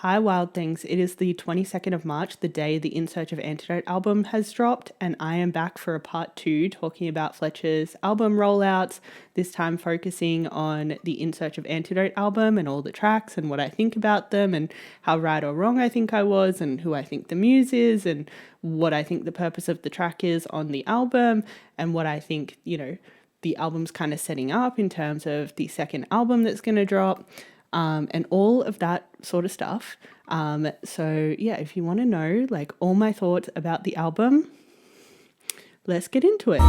Hi, Wild Things. It is the 22nd of March, the day the In Search of Antidote album has dropped, and I am back for a part 2 talking about Fletcher's album rollouts, this time focusing on the In Search of Antidote album and all the tracks and what I think about them and how right or wrong I think I was and who I think the muse is and what I think the purpose of the track is on the album and what I think, the album's kind of setting up in terms of the second album that's going to drop. And all of that sort of stuff. So yeah, if you want to know like all my thoughts about the album, let's get into it.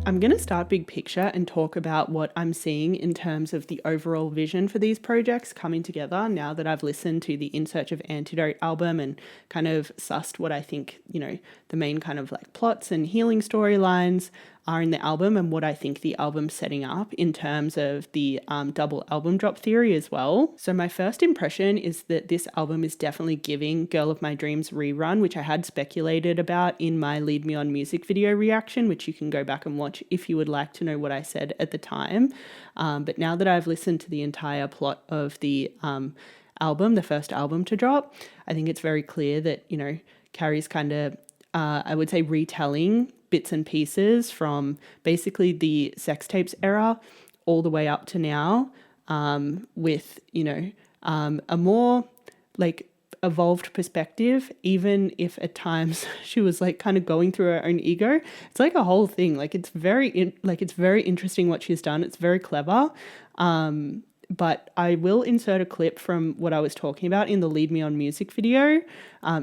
I'm going to start big picture and talk about what I'm seeing in terms of the overall vision for these projects coming together now that I've listened to the In Search of Antidote album and kind of sussed what I think, the main kind of like plots and healing storylines are in the album and what I think the album's setting up in terms of the double album drop theory as well. So my first impression is that this album is definitely giving Girl of My Dreams Re-Run, which I had speculated about in my Lead Me On music video reaction, which you can go back and watch if you would like to know what I said at the time. But now that I've listened to the entire plot of the album, the first album to drop, I think it's very clear that, Carrie's kind of, I would say, retelling bits and pieces from basically the sex tapes era all the way up to now, with, a more like evolved perspective, even if at times she was like kind of going through her own ego. It's like a whole thing. Like it's very interesting what she's done. It's very clever. But I will insert a clip from what I was talking about in the Lead Me On music video,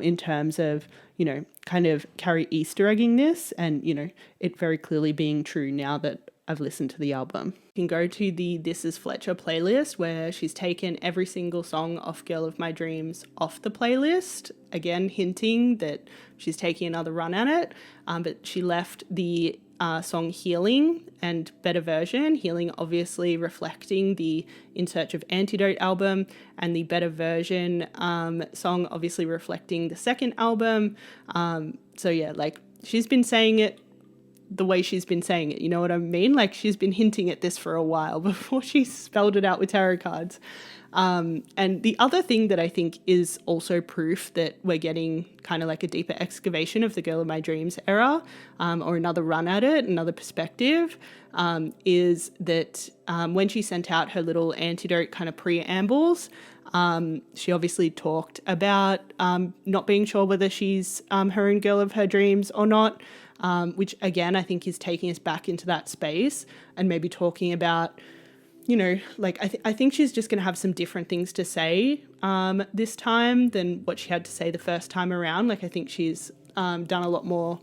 in terms of, kind of Carrie Easter egging this and, it very clearly being true now that I've listened to the album. You can go to the This Is Fletcher playlist where she's taken every single song off Girl of My Dreams off the playlist, again hinting that she's taking another run at it, but she left the song Healing and Better Version. Healing obviously reflecting the In Search of Antidote album, and the Better Version song obviously reflecting the second album. So yeah, like she's been saying it the way she's been saying it, you know what I mean? Like she's been hinting at this for a while before she spelled it out with tarot cards. And the other thing that I think is also proof that we're getting kind of like a deeper excavation of the Girl of My Dreams era, or another run at it, another perspective, is that when she sent out her little Antidote kind of preambles, she obviously talked about not being sure whether she's her own girl of her dreams or not, which again I think is taking us back into that space and maybe talking about, like I think she's just going to have some different things to say this time than what she had to say the first time around. Like I think she's done a lot more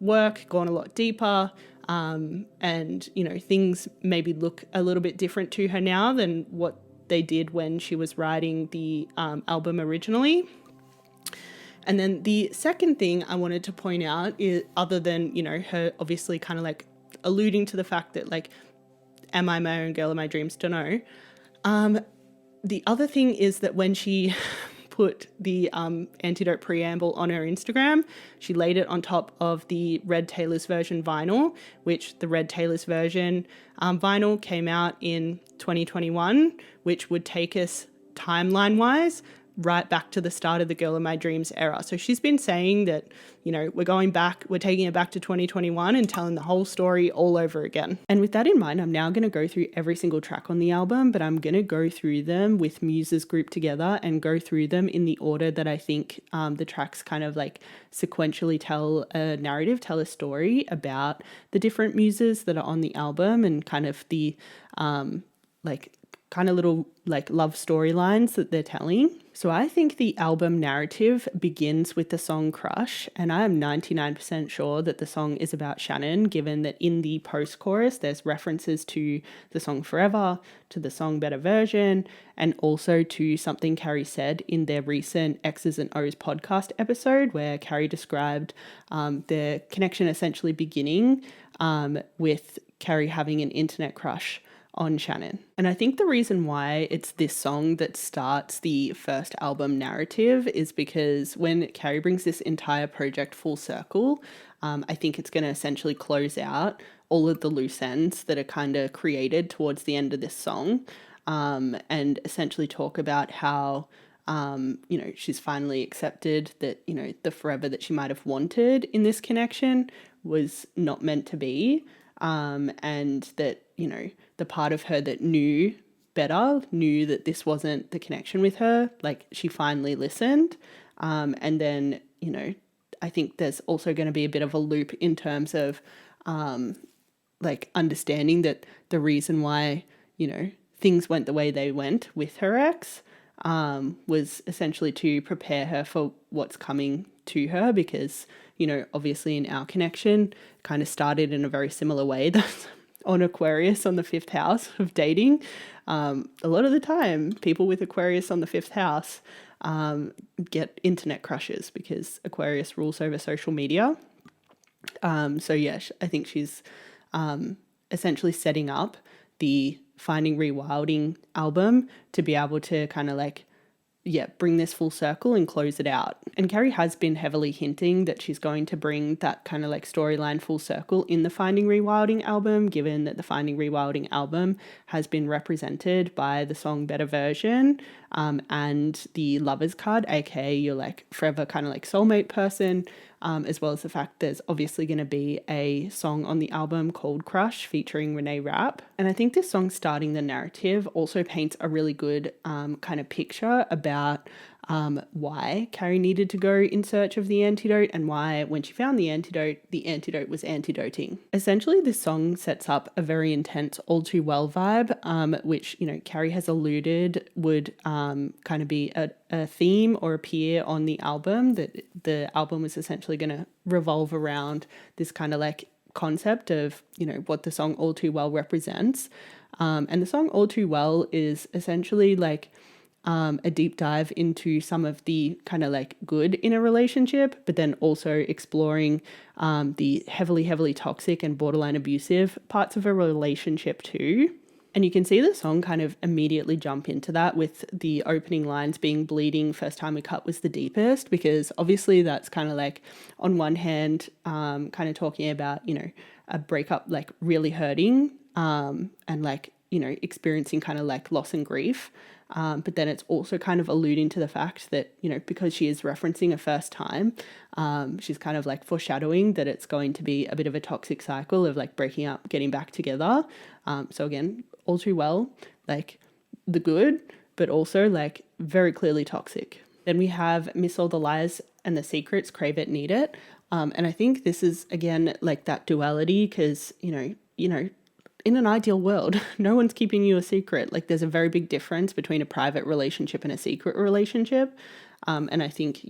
work, gone a lot deeper, and things maybe look a little bit different to her now than what they did when she was writing the album originally. And then the second thing I wanted to point out is, other than, her obviously kind of like alluding to the fact that like, am I my own girl of my dreams? Don't know. The other thing is that when she put the Antidote preamble on her Instagram, she laid it on top of the Red Taylor's version vinyl, which the Red Taylor's version vinyl came out in 2021, which would take us timeline-wise right back to the start of the Girl of My Dreams era. So she's been saying that, we're taking it back to 2021 and telling the whole story all over again. And with that in mind, I'm now going to go through every single track on the album, but I'm going to go through them with muses grouped together and go through them in the order that I think the tracks kind of like sequentially tell a narrative, tell a story about the different muses that are on the album and kind of the little like love storylines that they're telling. So I think the album narrative begins with the song Crush, and I am 99% sure that the song is about Shannon, given that in the post-chorus there's references to the song Forever, to the song Better Version, and also to something Carrie said in their recent X's and O's podcast episode, where Carrie described their connection essentially beginning with Carrie having an internet crush on Shannon. And I think the reason why it's this song that starts the first album narrative is because when Carrie brings this entire project full circle, I think it's going to essentially close out all of the loose ends that are kind of created towards the end of this song, and essentially talk about how she's finally accepted that, the forever that she might have wanted in this connection was not meant to be. And that, the part of her that knew better, knew that this wasn't the connection with her, like she finally listened. And then, I think there's also going to be a bit of a loop in terms of understanding that the reason why, things went the way they went with her ex was essentially to prepare her for what's coming to her, because, obviously in our connection kind of started in a very similar way. That's on Aquarius on the fifth house of dating. A lot of the time, people with Aquarius on the fifth house get internet crushes because Aquarius rules over social media. So yeah, I think she's essentially setting up the Finding Rewilding album to be able to kind of bring this full circle and close it out. And Carrie has been heavily hinting that she's going to bring that kind of storyline full circle in the Finding Rewilding album, given that the Finding Rewilding album has been represented by the song Better Version, and the Lover's card, aka your forever kind of soulmate person, as well as the fact there's obviously going to be a song on the album called Crush featuring Renee Rapp. And I think this song starting the narrative also paints a really good kind of picture about why Carrie needed to go in search of the antidote, and why when she found the antidote was antidoting. Essentially, this song sets up a very intense All Too Well vibe, which, Carrie has alluded would kind of be a theme or appear on the album, that the album was essentially going to revolve around this kind of concept of, what the song All Too Well represents. And the song All Too Well is essentially a deep dive into some of the kind of good in a relationship, but then also exploring the heavily toxic and borderline abusive parts of a relationship too. And you can see the song kind of immediately jump into that with the opening lines being bleeding, first time we cut was the deepest, because obviously that's kind of on one hand, kind of talking about, a breakup really hurting, and experiencing kind of loss and grief. But then it's also kind of alluding to the fact that, because she is referencing a first time, she's kind of foreshadowing that it's going to be a bit of a toxic cycle of breaking up, getting back together. So again, All Too Well, the good, but also very clearly toxic. Then we have Miss All the Lies and the Secrets, Crave It, Need It. And I think this is, again, that duality, because, in an ideal world, no one's keeping you a secret. There's a very big difference between a private relationship and a secret relationship. And I think,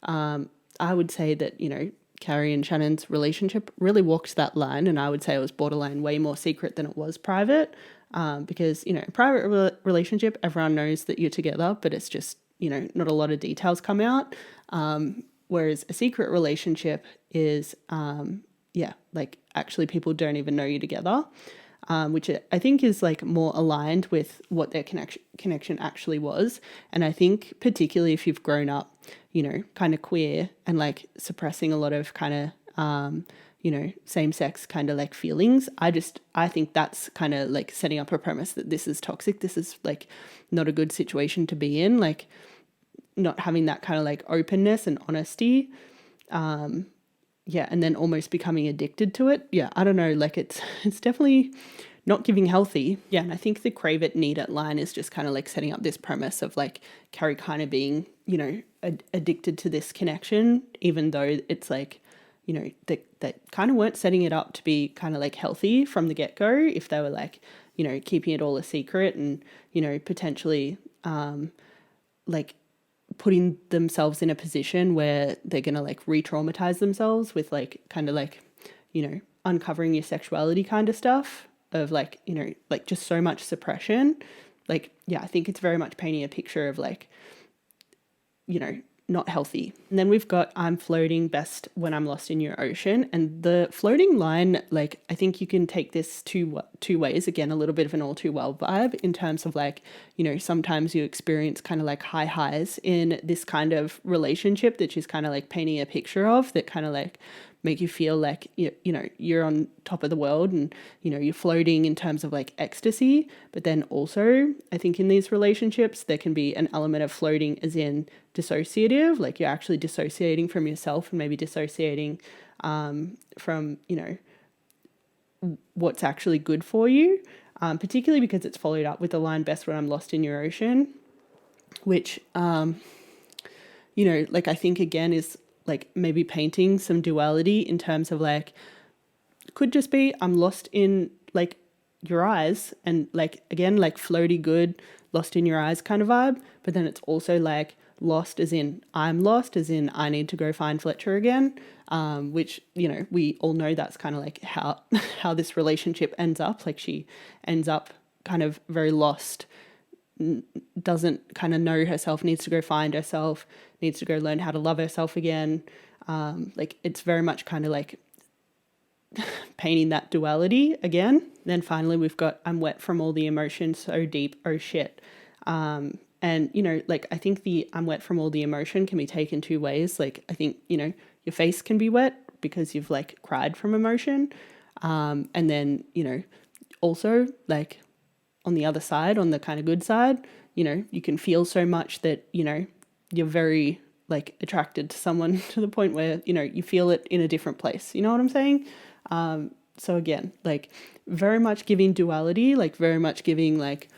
I would say that, Carrie and Shannon's relationship really walked that line. And I would say it was borderline way more secret than it was private. Because, private relationship, everyone knows that you're together, but it's just, not a lot of details come out. Whereas a secret relationship is, actually people don't even know you together, which I think is more aligned with what their connection actually was. And I think particularly if you've grown up, kind of queer and suppressing a lot of kind of, same-sex kind of feelings, I think that's kind of setting up a premise that this is toxic. This is not a good situation to be in, not having that kind of openness and honesty. And then almost becoming addicted to it. Yeah, I don't know, it's definitely not giving healthy. Yeah, and I think the Crave It, Need It line is just kind of setting up this premise of Carrie kind of being, addicted to this connection, even though it's that kind of weren't setting it up to be kind of healthy from the get-go, if they were keeping it all a secret and, potentially putting themselves in a position where they're going to re-traumatize themselves with kind of uncovering your sexuality kind of stuff of just so much suppression. I think it's very much painting a picture of not healthy. And then we've got I'm floating best when I'm lost in your ocean. And the floating line, like, I think you can take this two ways. Again, a little bit of an all too well vibe in terms of like, you know, sometimes you experience kind of like high highs in this kind of relationship that she's kind of like painting a picture of, that kind of like make you feel like you know you're on top of the world, and you know you're floating in terms of like ecstasy. But then also I think in these relationships there can be an element of floating as in dissociative, like you're actually dissociating from yourself and maybe dissociating from, you know, what's actually good for you, particularly because it's followed up with the line best when I'm lost in your ocean, which you know, like I think again is like maybe painting some duality in terms of like, could just be I'm lost in like your eyes, and like again like floaty good, lost in your eyes kind of vibe. But then it's also like lost as in I'm lost, as in I need to go find Fletcher again, which, you know, we all know that's kind of like how how this relationship ends up. Like she ends up kind of very lost, doesn't kind of know herself, needs to go find herself, needs to go learn how to love herself again. Like it's very much kind of like painting that duality again. Then finally we've got I'm wet from all the emotion, so deep, oh shit. And, you know, like I think the I'm wet from all the emotion can be taken two ways. Like I think, you know, your face can be wet because you've like cried from emotion. And then, you know, also like on the other side, on the kind of good side, you know, you can feel so much that, you know, you're very like attracted to someone to the point where, you know, you feel it in a different place. You know what I'm saying? So again, like very much giving duality, like very much giving like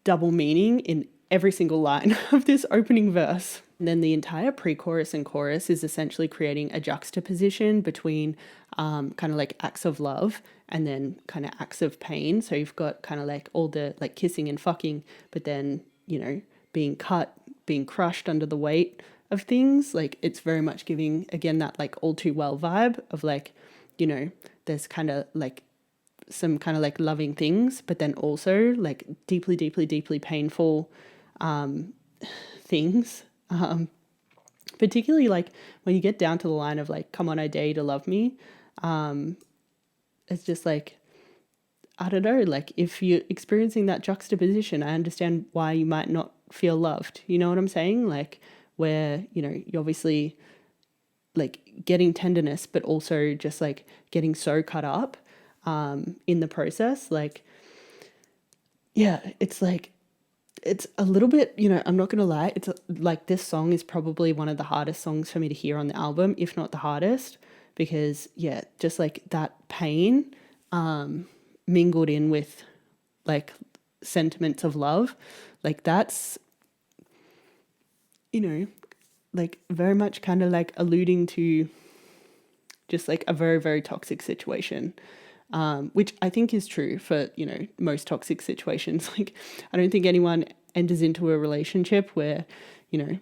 double meaning in every single line of this opening verse. And then the entire pre-chorus and chorus is essentially creating a juxtaposition between kind of like acts of love and then kind of acts of pain. So you've got kind of like all the like kissing and fucking, but then, you know, being cut, being crushed under the weight of things. Like it's very much giving, again, that like all too well vibe of like, you know, there's kind of like some kind of like loving things, but then also like deeply, deeply, deeply painful things. Particularly like when you get down to the line of like, come on, I dare you to love me. It's just like, I don't know, like if you're experiencing that juxtaposition, I understand why you might not feel loved. You know what I'm saying? Like where, you know, you're obviously like getting tenderness, but also just like getting so cut up in the process. Like, yeah, it's like, it's a little bit, you know, I'm not going to lie. It's like this song is probably one of the hardest songs for me to hear on the album, if not the hardest, because yeah, just like that pain mingled in with like sentiments of love, like that's, you know, like very much kind of like alluding to just like a very, very toxic situation. Which I think is true for, you know, most toxic situations. Like, I don't think anyone enters into a relationship where, you know,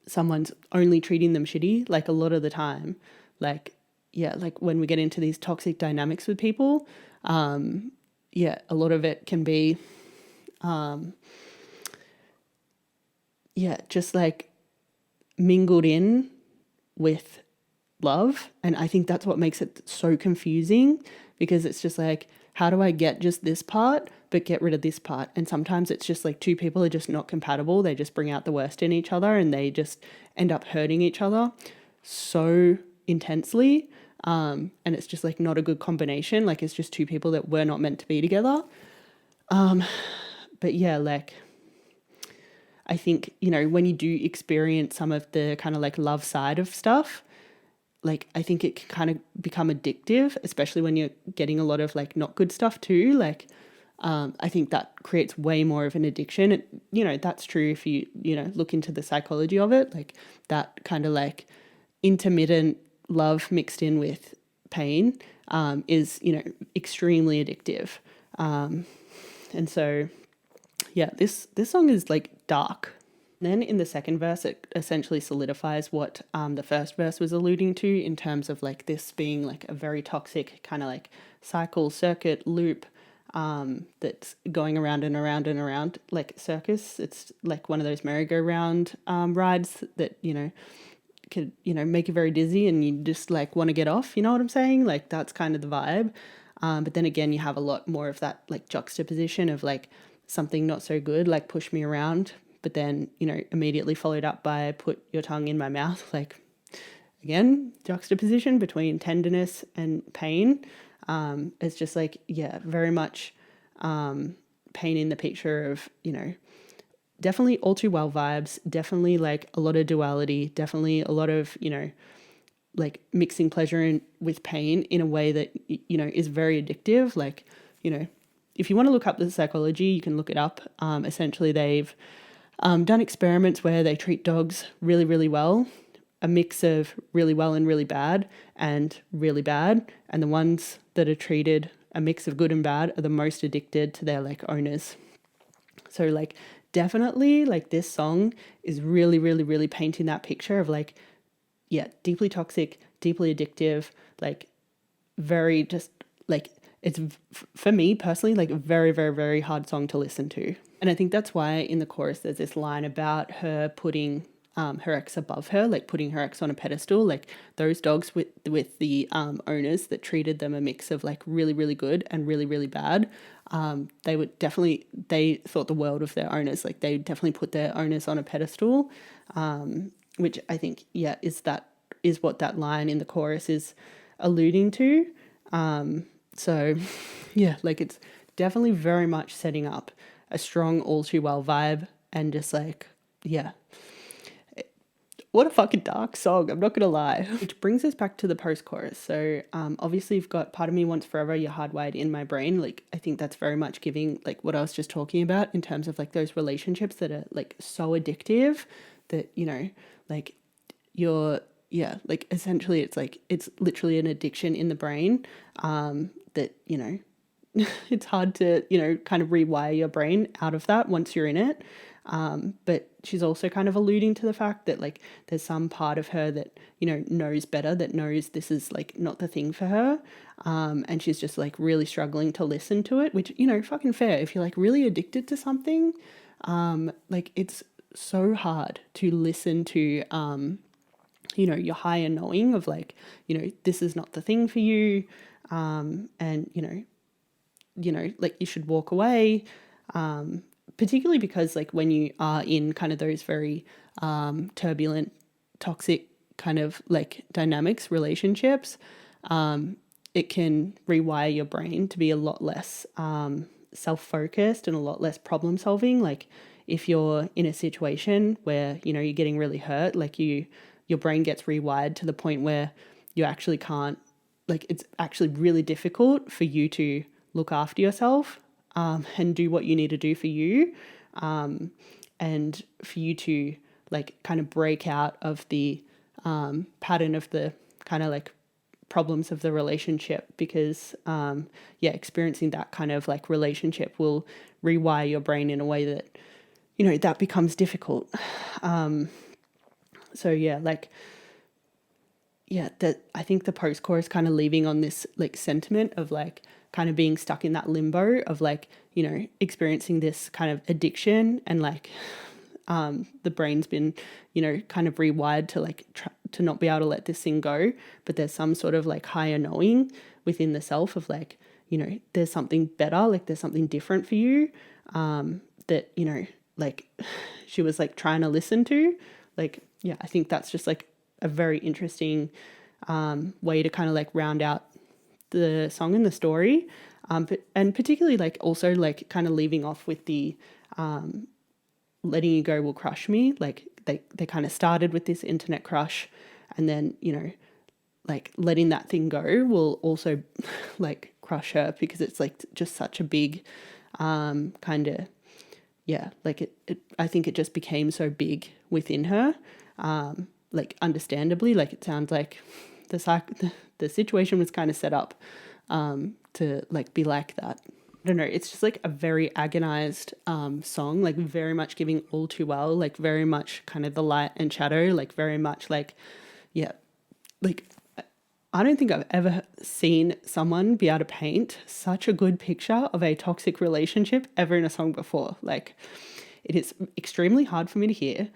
someone's only treating them shitty. Like a lot of the time, like, yeah, like when we get into these toxic dynamics with people, yeah, a lot of it can be, yeah, just like mingled in with love. And I think that's what makes it so confusing, because it's just like, how do I get just this part but get rid of this part? And sometimes it's just like two people are just not compatible. They just bring out the worst in each other and they just end up hurting each other so intensely, and it's just like not a good combination. Like it's just two people that were not meant to be together. But yeah, like I think, you know, when you do experience some of the kind of like love side of stuff, like I think it can kind of become addictive, especially when you're getting a lot of like not good stuff too. Like I think that creates way more of an addiction. And, you know, that's true if you, you know, look into the psychology of it. Like that kind of like intermittent love mixed in with pain is, you know, extremely addictive. And so, yeah, this song is like dark. Then in the second verse, it essentially solidifies what the first verse was alluding to in terms of like this being like a very toxic kind of like cycle, circuit, loop, that's going around and around and around like circus. It's like one of those merry-go-round rides that, could, make you very dizzy and you just like want to get off, you know what I'm saying? Like that's kind of the vibe. But then again, you have a lot more of that like juxtaposition of like something not so good, like push me around, but then, immediately followed up by put your tongue in my mouth. Like again, juxtaposition between tenderness and pain. It's just like, yeah, very much painting the picture of, definitely all too well vibes, definitely like a lot of duality, definitely a lot of, like mixing pleasure with pain in a way that, is very addictive. Like, if you want to look up the psychology, you can look it up. Essentially, they've done experiments where they treat dogs really, really well, a mix of really well and really bad, and really bad. And the ones that are treated a mix of good and bad are the most addicted to their like owners. So like definitely like this song is really, really, really painting that picture of like, yeah, deeply toxic, deeply addictive, like very just like it's for me personally like a very, very, very hard song to listen to. And I think that's why in the chorus there's this line about her putting her ex above her, like putting her ex on a pedestal. Like those dogs with the owners that treated them a mix of like really, really good and really, really bad. They thought the world of their owners. Like they definitely put their owners on a pedestal, which I think, yeah, is what that line in the chorus is alluding to. So yeah, like it's definitely very much setting up a strong all too well vibe and just like, yeah, what a fucking dark song, I'm not gonna lie. Which brings us back to the post-chorus. So obviously you've got part of me wants forever, you're hardwired in my brain. Like I think that's very much giving like what I was just talking about in terms of like those relationships that are like so addictive that, like you're, yeah, like essentially it's like, it's literally an addiction in the brain that, it's hard to, kind of rewire your brain out of that once you're in it. But she's also kind of alluding to the fact that like there's some part of her that, knows better, that knows this is like not the thing for her. And she's just like really struggling to listen to it, which, fucking fair. If you're like really addicted to something, like it's so hard to listen to, your higher knowing of like, this is not the thing for you. And, like you should walk away. Particularly because like when you are in kind of those very turbulent, toxic kind of like dynamics, relationships, it can rewire your brain to be a lot less self-focused and a lot less problem solving. Like if you're in a situation where, you're getting really hurt, like your brain gets rewired to the point where you actually can't, like it's actually really difficult for you to look after yourself and do what you need to do for you, and for you to like kind of break out of the pattern of the kind of like problems of the relationship, because experiencing that kind of like relationship will rewire your brain in a way that, that becomes difficult. So yeah, like, yeah, that I think the post-chorus kind of leaving on this like sentiment of like kind of being stuck in that limbo of like, experiencing this kind of addiction and like the brain's been, kind of rewired to like to not be able to let this thing go, but there's some sort of like higher knowing within the self of like, there's something better, like there's something different for you, that, like she was like trying to listen to. Like, yeah, I think that's just like a very interesting way to kind of like round out the song and the story, and particularly like also like kind of leaving off with the letting you go will crush me. Like they kind of started with this internet crush, and then like letting that thing go will also like crush her, because it's like just such a big kind of, yeah, like it I think it just became so big within her, like understandably. Like it sounds like the situation was kind of set up to like be like that. I don't know, it's just like a very agonized song, like very much giving all too well, like very much kind of the light and shadow, like very much like, yeah, like I don't think I've ever seen someone be able to paint such a good picture of a toxic relationship ever in a song before. Like, it is extremely hard for me to hear,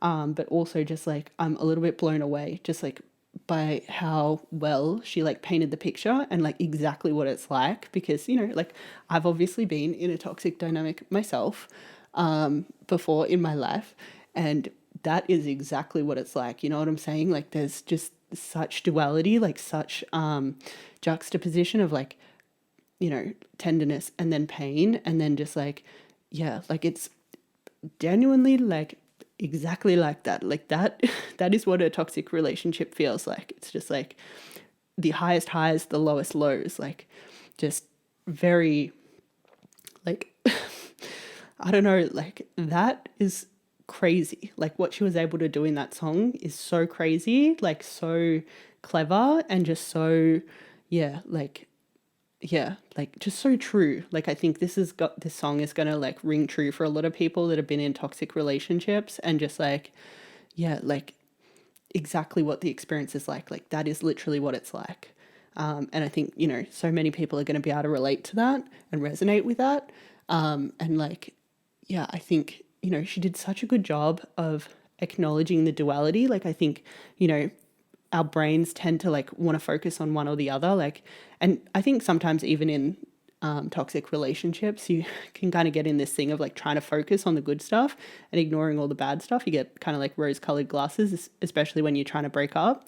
but also just like I'm a little bit blown away just like by how well she like painted the picture and like exactly what it's like, because, you know, like I've obviously been in a toxic dynamic myself before in my life, and that is exactly what it's like. You know what I'm saying? Like, there's just such duality, like such juxtaposition of like, you know, tenderness and then pain, and then just like, yeah, like it's genuinely like exactly like that. Like that that is what a toxic relationship feels like. It's just like the highest highs, the lowest lows, like just very like I don't know, like that is crazy. Like what she was able to do in that song is so crazy, like so clever and just so, yeah, like just so true. Like I think this song is gonna like ring true for a lot of people that have been in toxic relationships, and just like, yeah, like exactly what the experience is like. Like that is literally what it's like. And I think, you know, so many people are going to be able to relate to that and resonate with that. And like, yeah, I think, you know, she did such a good job of acknowledging the duality. Like, I think, you know, our brains tend to like want to focus on one or the other. Like, and I think sometimes even in toxic relationships, you can kind of get in this thing of like trying to focus on the good stuff and ignoring all the bad stuff. You get kind of like rose-colored glasses, especially when you're trying to break up.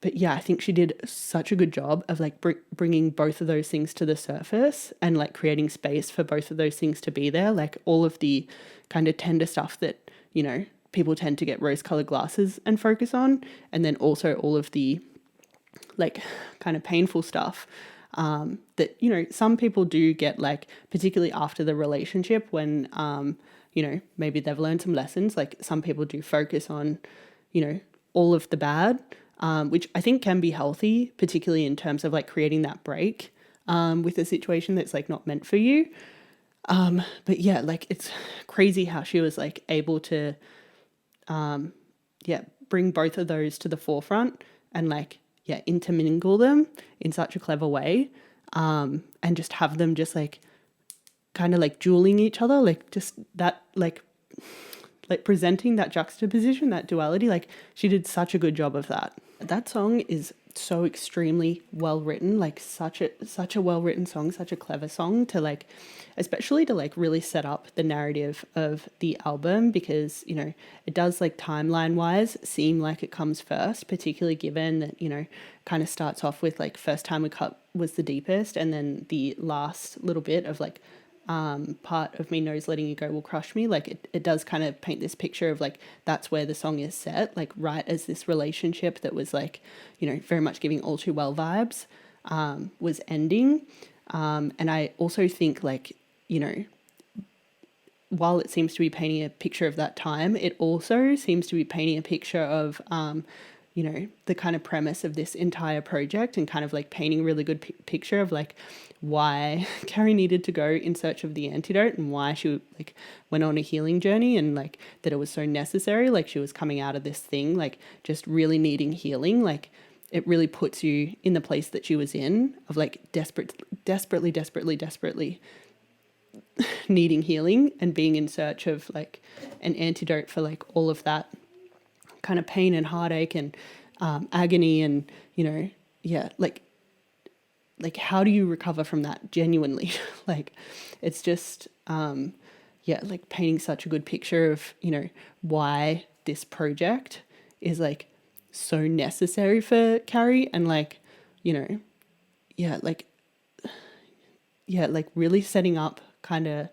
But yeah, I think she did such a good job of like bringing both of those things to the surface and like creating space for both of those things to be there. Like all of the kind of tender stuff that, you know, people tend to get rose-colored glasses and focus on, and then also all of the like kind of painful stuff that, you know, some people do get, like particularly after the relationship when you know, maybe they've learned some lessons. Like some people do focus on, you know, all of the bad, which I think can be healthy, particularly in terms of like creating that break with a situation that's like not meant for you. But yeah, like it's crazy how she was like able to yeah, bring both of those to the forefront and like, yeah, intermingle them in such a clever way, and just have them just like kind of like dueling each other, like just that like presenting that juxtaposition, that duality. Like she did such a good job of that. That song is so extremely well written, like such a well written song, such a clever song to like, especially to like really set up the narrative of the album, because, you know, it does like timeline wise seem like it comes first, particularly given that, you know, kind of starts off with like First Time We Cut was the deepest, and then the last little bit of like part of me knows letting you go will crush me. Like it does kind of paint this picture of like that's where the song is set, like right as this relationship that was like, you know, very much giving All Too Well vibes was ending. And I also think like, you know, while it seems to be painting a picture of that time, it also seems to be painting a picture of you know, the kind of premise of this entire project, and kind of like painting a really good picture of like why Carrie needed to go in search of the antidote, and why she like went on a healing journey, and like that it was so necessary. Like she was coming out of this thing like just really needing healing. Like it really puts you in the place that she was in of like desperately needing healing and being in search of like an antidote for like all of that kind of pain and heartache and agony, and, you know, yeah, like how do you recover from that genuinely? Like it's just yeah, like painting such a good picture of, you know, why this project is like so necessary for Carrie, and like, you know, yeah, like really setting up kind of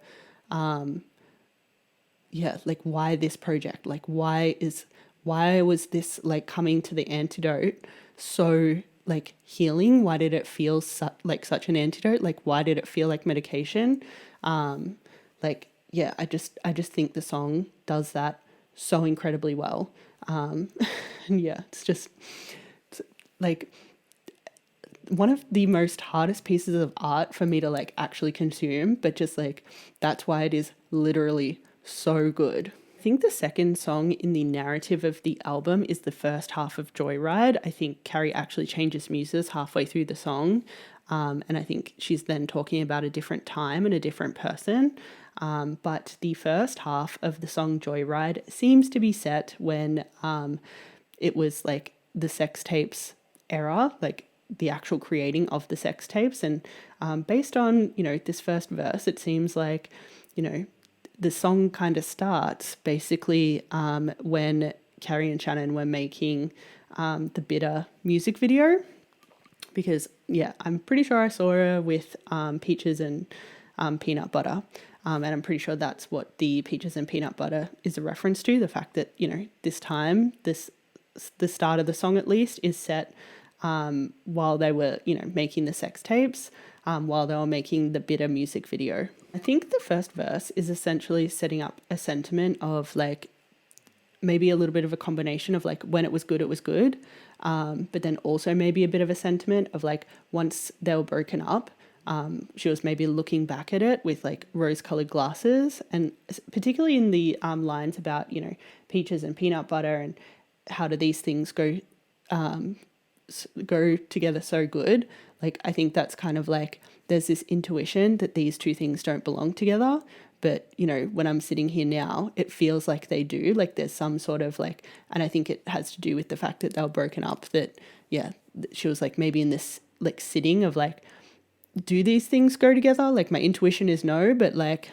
yeah, like why this project, like why was this like coming to the antidote so like healing? Why did it feel like such an antidote? Like why did it feel like medication? Like yeah, I just think the song does that so incredibly well. And yeah, it's like one of the most hardest pieces of art for me to like actually consume, but just like that's why it is literally so good. I think the second song in the narrative of the album is the first half of Joyride. I think Carrie actually changes muses halfway through the song. And I think she's then talking about a different time and a different person. But the first half of the song Joyride seems to be set when it was like the sex tapes era, like the actual creating of the sex tapes. And based on, this first verse, it seems like, the song kind of starts basically when Carrie and Shannon were making the Bitter music video, because I'm pretty sure I saw her with peaches and peanut butter, and I'm pretty sure that's what the peaches and peanut butter is a reference to. The fact that the start of the song at least is set while they were making the sex tapes, while they were making the Bitter music video. I think the first verse is essentially setting up a sentiment of like maybe a little bit of a combination of like when it was good, but then also maybe a bit of a sentiment of like once they were broken up, she was maybe looking back at it with like rose-colored glasses, and particularly in the lines about peaches and peanut butter and how do these things go together so good. Like I think that's kind of like there's this intuition that these two things don't belong together, but when I'm sitting here now, it feels like they do. Like there's some sort of like, and I think it has to do with the fact that they were broken up, that she was like maybe in this like sitting of like, do these things go together? Like my intuition is no, but like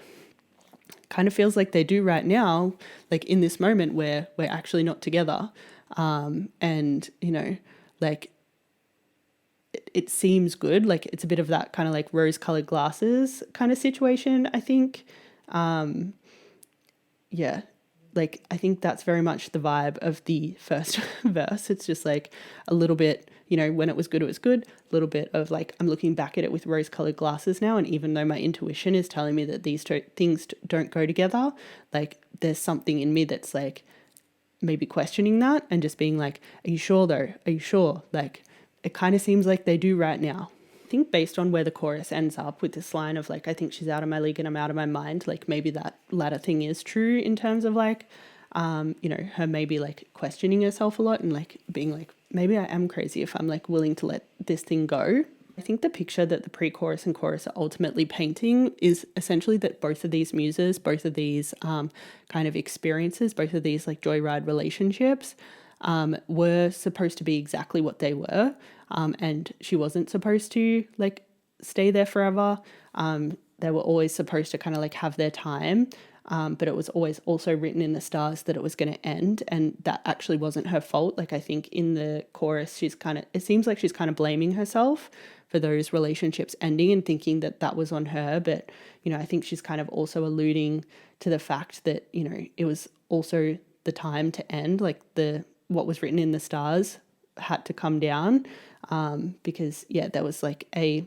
kind of feels like they do right now, like in this moment where we're actually not together. And like it seems good. Like it's a bit of that kind of like rose-colored glasses kind of situation, I think. Like I think that's very much the vibe of the first verse. It's just like a little bit, when it was good, a little bit of like, I'm looking back at it with rose-colored glasses now. And even though my intuition is telling me that these two things don't go together, like there's something in me that's like maybe questioning that and just being like, are you sure though? Are you sure? Like, it kind of seems like they do right now. I think based on where the chorus ends up with this line of like, I think she's out of my league and I'm out of my mind, like maybe that latter thing is true in terms of like, her maybe like questioning herself a lot and like being like, maybe I am crazy if I'm like willing to let this thing go. I think the picture that the pre-chorus and chorus are ultimately painting is essentially that both of these muses, both of these kind of experiences, both of these like Joyride relationships were supposed to be exactly what they were. And she wasn't supposed to like stay there forever. They were always supposed to kind of like have their time. But it was always also written in the stars that it was going to end, and that actually wasn't her fault. Like I think in the chorus, it seems like she's kind of blaming herself for those relationships ending and thinking that that was on her. But, I think she's kind of also alluding to the fact that, it was also the time to end, like what was written in the stars had to come down, because there was like a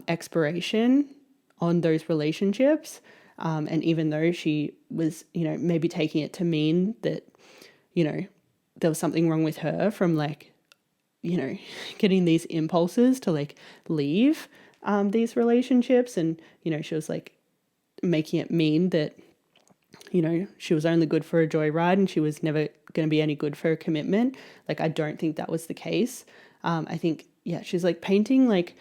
expiration on those relationships. And even though she was, maybe taking it to mean that, there was something wrong with her from like, getting these impulses to like leave these relationships. And, she was like making it mean that, she was only good for a joyride and she was never going to be any good for a commitment. Like, I don't think that was the case. I think, she's like painting like,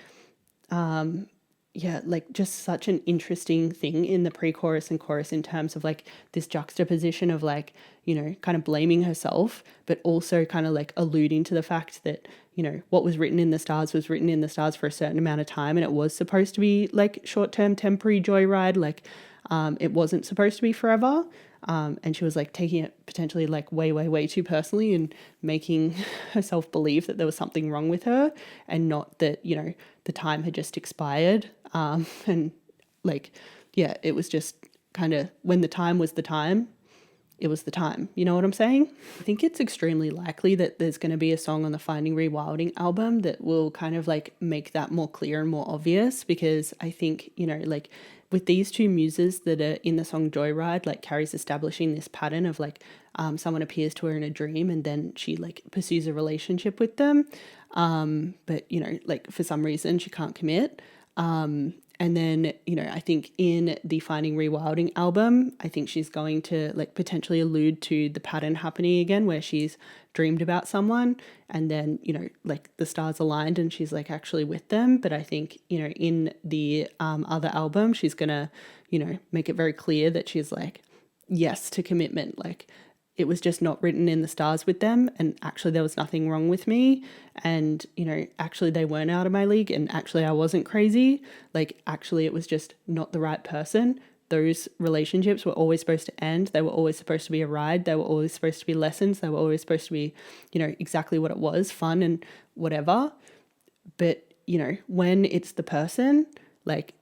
like just such an interesting thing in the pre-chorus and chorus in terms of like this juxtaposition of like, kind of blaming herself, but also kind of like alluding to the fact that, what was written in the stars was written in the stars for a certain amount of time, and it was supposed to be like short-term temporary joyride. Like, it wasn't supposed to be forever. And she was like taking it potentially like way, way, way too personally and making herself believe that there was something wrong with her and not that, the time had just expired. And like, it was just kind of when the time was the time, it was the time. You know what I'm saying? I think it's extremely likely that there's going to be a song on the Finding Rewilding album that will kind of like make that more clear and more obvious, because I think, like with these two muses that are in the song Joyride, like Carrie's establishing this pattern of like someone appears to her in a dream and then she like pursues a relationship with them. But, like for some reason she can't commit. And And then, I think in the Finding Rewilding album, I think she's going to like potentially allude to the pattern happening again where she's dreamed about someone and then, like the stars aligned and she's like actually with them. But I think, in the other album, she's going to, make it very clear that she's like, yes to commitment. Like it was just not written in the stars with them. And actually there was nothing wrong with me. And, actually they weren't out of my league and actually I wasn't crazy. Like actually it was just not the right person. Those relationships were always supposed to end. They were always supposed to be a ride. They were always supposed to be lessons. They were always supposed to be, exactly what it was, fun and whatever. But, when it's the person, like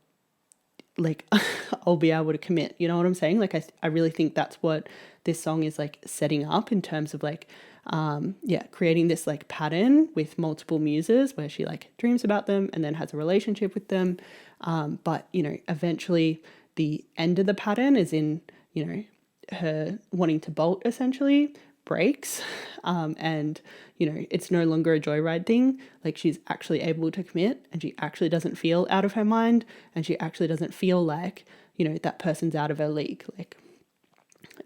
I'll be able to commit, you know what I'm saying? Like I really think that's what this song is like setting up in terms of like creating this like pattern with multiple muses where she like dreams about them and then has a relationship with them, but eventually the end of the pattern is in her wanting to bolt, essentially breaks, and it's no longer a joyride thing. Like she's actually able to commit and she actually doesn't feel out of her mind and she actually doesn't feel like that person's out of her league. Like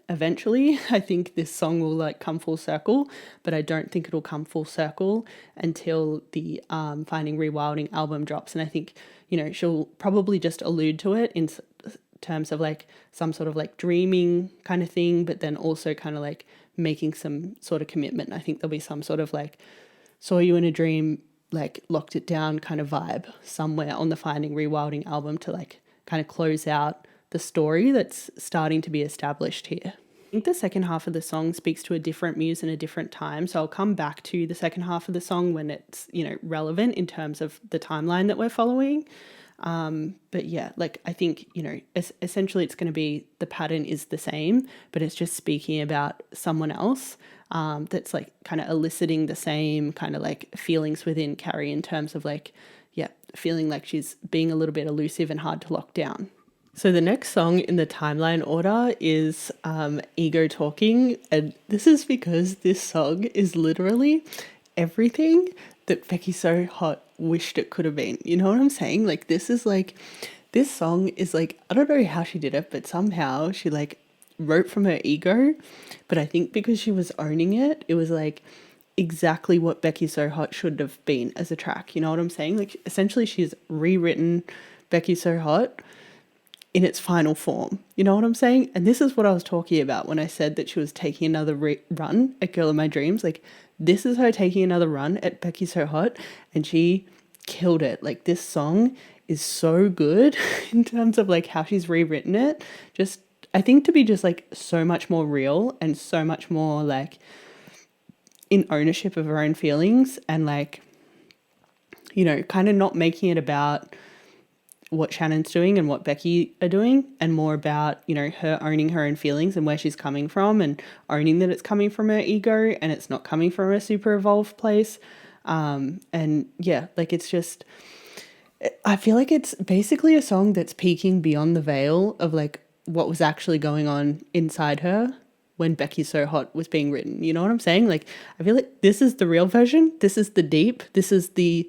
eventually I think this song will like come full circle, but I don't think it'll come full circle until the Finding Rewilding album drops. And I think she'll probably just allude to it in terms of like some sort of like dreaming kind of thing, but then also kind of like making some sort of commitment. I think there'll be some sort of like saw you in a dream, like locked it down kind of vibe somewhere on the Finding Rewilding album to like kind of close out the story that's starting to be established here. I think the second half of the song speaks to a different muse and a different time. So I'll come back to the second half of the song when it's, relevant in terms of the timeline that we're following. But yeah, like I think, essentially it's going to be the pattern is the same, but it's just speaking about someone else that's like kind of eliciting the same kind of like feelings within Carrie in terms of like, feeling like she's being a little bit elusive and hard to lock down. So the next song in the timeline order is Ego Talking. And this is because this song is literally everything that Becky So Hot wished it could have been. You know what I'm saying? Like this song is like, I don't know how she did it, but somehow she like wrote from her ego. But I think because she was owning it, it was like exactly what Becky So Hot should have been as a track. You know what I'm saying? Like essentially she's rewritten Becky So Hot in its final form. You know what I'm saying? And this is what I was talking about when I said that she was taking another run at Girl of My Dreams. Like this is her taking another run at Becky So Hot and she killed it. Like this song is so good in terms of like how she's rewritten it. Just I think to be just like so much more real and so much more like in ownership of her own feelings and like, kind of not making it about what Shannon's doing and what Becky are doing and more about, her owning her own feelings and where she's coming from and owning that it's coming from her ego and it's not coming from a super evolved place. And yeah, like it's just, I feel like it's basically a song that's peeking beyond the veil of like what was actually going on inside her when Becky So Hot was being written. You know what I'm saying? Like, I feel like this is the real version. This is the deep. This is the,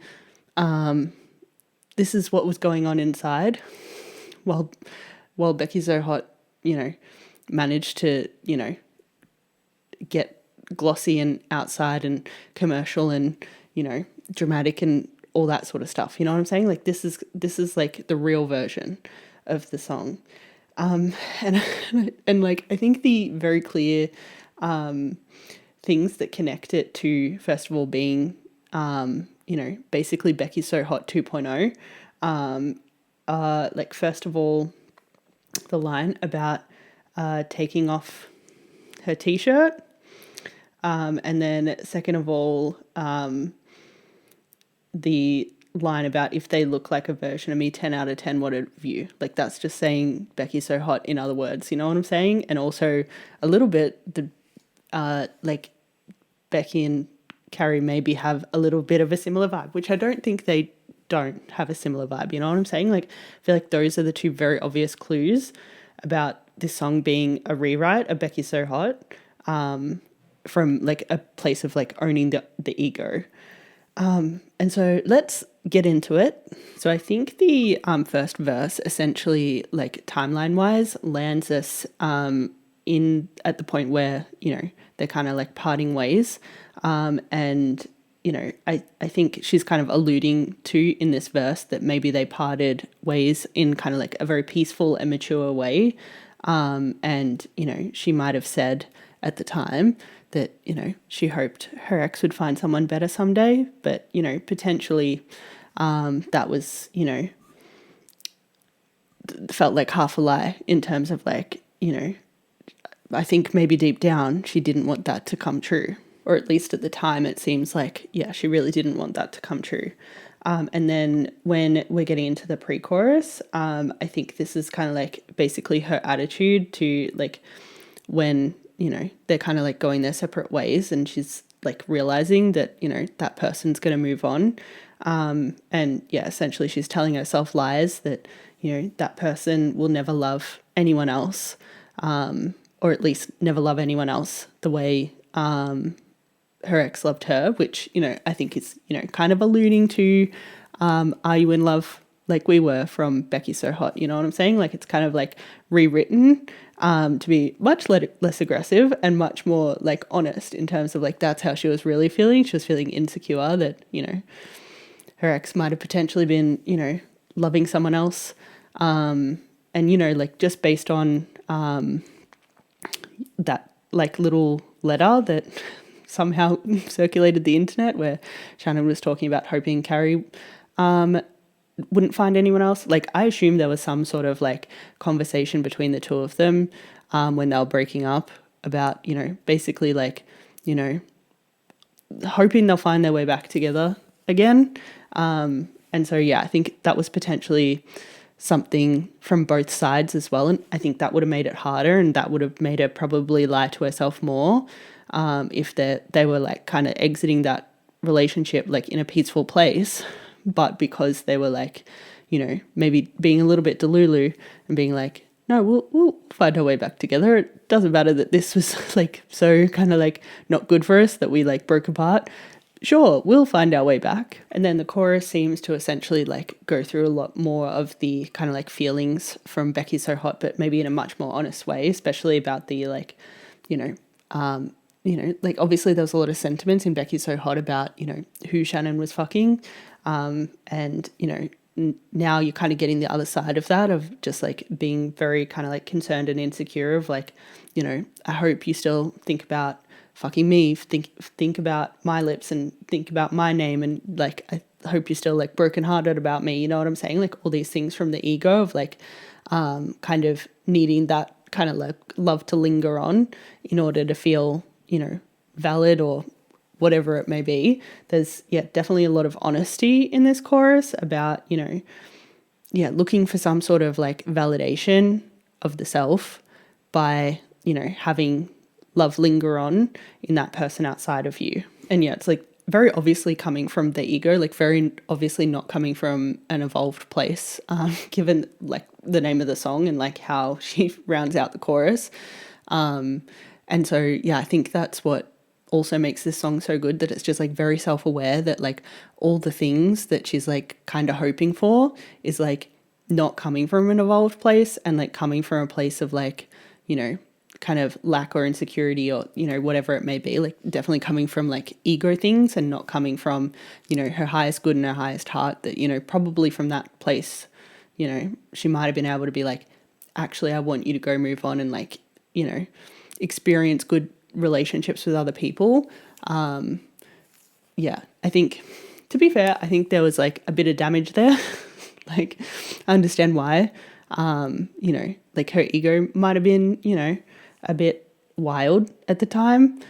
this is what was going on inside while Becky So Hot, managed to, get glossy and outside and commercial and, dramatic and all that sort of stuff. You know what I'm saying? Like this is like the real version of the song. And like, I think the very clear, things that connect it to, first of all, being, basically Becky So Hot 2.0, like first of all, the line about, taking off her t-shirt. And then second of all, the line about if they look like a version of me, 10 out of 10, what a view. Like that's just saying Becky So Hot in other words, you know what I'm saying? And also a little bit the like Becky and Carrie maybe have a little bit of a similar vibe, which I don't think they don't have a similar vibe, you know what I'm saying? Like I feel like those are the two very obvious clues about this song being a rewrite of Becky So Hot, from like a place of like owning the ego. And so let's get into it. So I think the first verse essentially, like timeline wise, lands us in at the point where, you know, they're kind of like parting ways. And, you know, I think she's kind of alluding to in this verse that maybe they parted ways in kind of like a very peaceful and mature way. And, you know, she might have said at the time that, you know, she hoped her ex would find someone better someday, but, you know, potentially that was, you know, felt like half a lie in terms of like, you know, I think maybe deep down she didn't want that to come true. Or at least at the time it seems like, yeah, she really didn't want that to come true. And then when we're getting into the pre-chorus, I think this is kind of like basically her attitude to like when, you know, they're kind of like going their separate ways and she's like realizing that, you know, that person's going to move on. And yeah, essentially she's telling herself lies that, you know, that person will never love anyone else, or at least never love anyone else the way her ex loved her, which, you know, I think is, you know, kind of alluding to Are You in Love Like We Were from Becky So Hot, you know what I'm saying? Like it's kind of like rewritten to be much less aggressive and much more like honest in terms of like that's how she was really feeling. She was feeling insecure that, you know, her ex might have potentially been, you know, loving someone else. And, you know, like just based on that like little letter that somehow circulated the internet where Shannon was talking about hoping Carrie wouldn't find anyone else. Like I assume there was some sort of like conversation between the two of them when they were breaking up about, you know, basically like, you know, hoping they'll find their way back together again. And so, yeah, I think that was potentially something from both sides as well. And I think that would have made it harder and that would have made her probably lie to herself more if they were like kind of exiting that relationship like in a peaceful place. But because they were like, you know, maybe being a little bit delulu and being like, no, we'll find our way back together. It doesn't matter that this was like so kind of like not good for us that we like broke apart. Sure, we'll find our way back. And then the chorus seems to essentially like go through a lot more of the kind of like feelings from Becky So Hot, but maybe in a much more honest way, especially about the like, you know, like obviously there was a lot of sentiments in Becky So Hot about, you know, who Shannon was fucking. And, you know, now you're kind of getting the other side of that of just like being very kind of like concerned and insecure of like, you know, I hope you still think about fucking me, think about my lips and think about my name and like I hope you're still like brokenhearted about me, you know what I'm saying? Like all these things from the ego of like kind of needing that kind of like love to linger on in order to feel, you know, valid or whatever it may be. There's definitely a lot of honesty in this chorus about, you know, looking for some sort of like validation of the self by, you know, having love linger on in that person outside of you. And it's like very obviously coming from the ego, like very obviously not coming from an evolved place, given like the name of the song and like how she rounds out the chorus. And so, I think that's what also makes this song so good, that it's just like very self-aware that like all the things that she's like kind of hoping for is like not coming from an evolved place and like coming from a place of like, you know, kind of lack or insecurity or, you know, whatever it may be, like definitely coming from like ego things and not coming from, you know, her highest good and her highest heart, that, you know, probably from that place, you know, she might have been able to be like, actually, I want you to go move on and like, you know, experience good relationships with other people. I think, to be fair, I think there was like a bit of damage there. Like, I understand why, you know, like her ego might have been, you know, a bit wild at the time.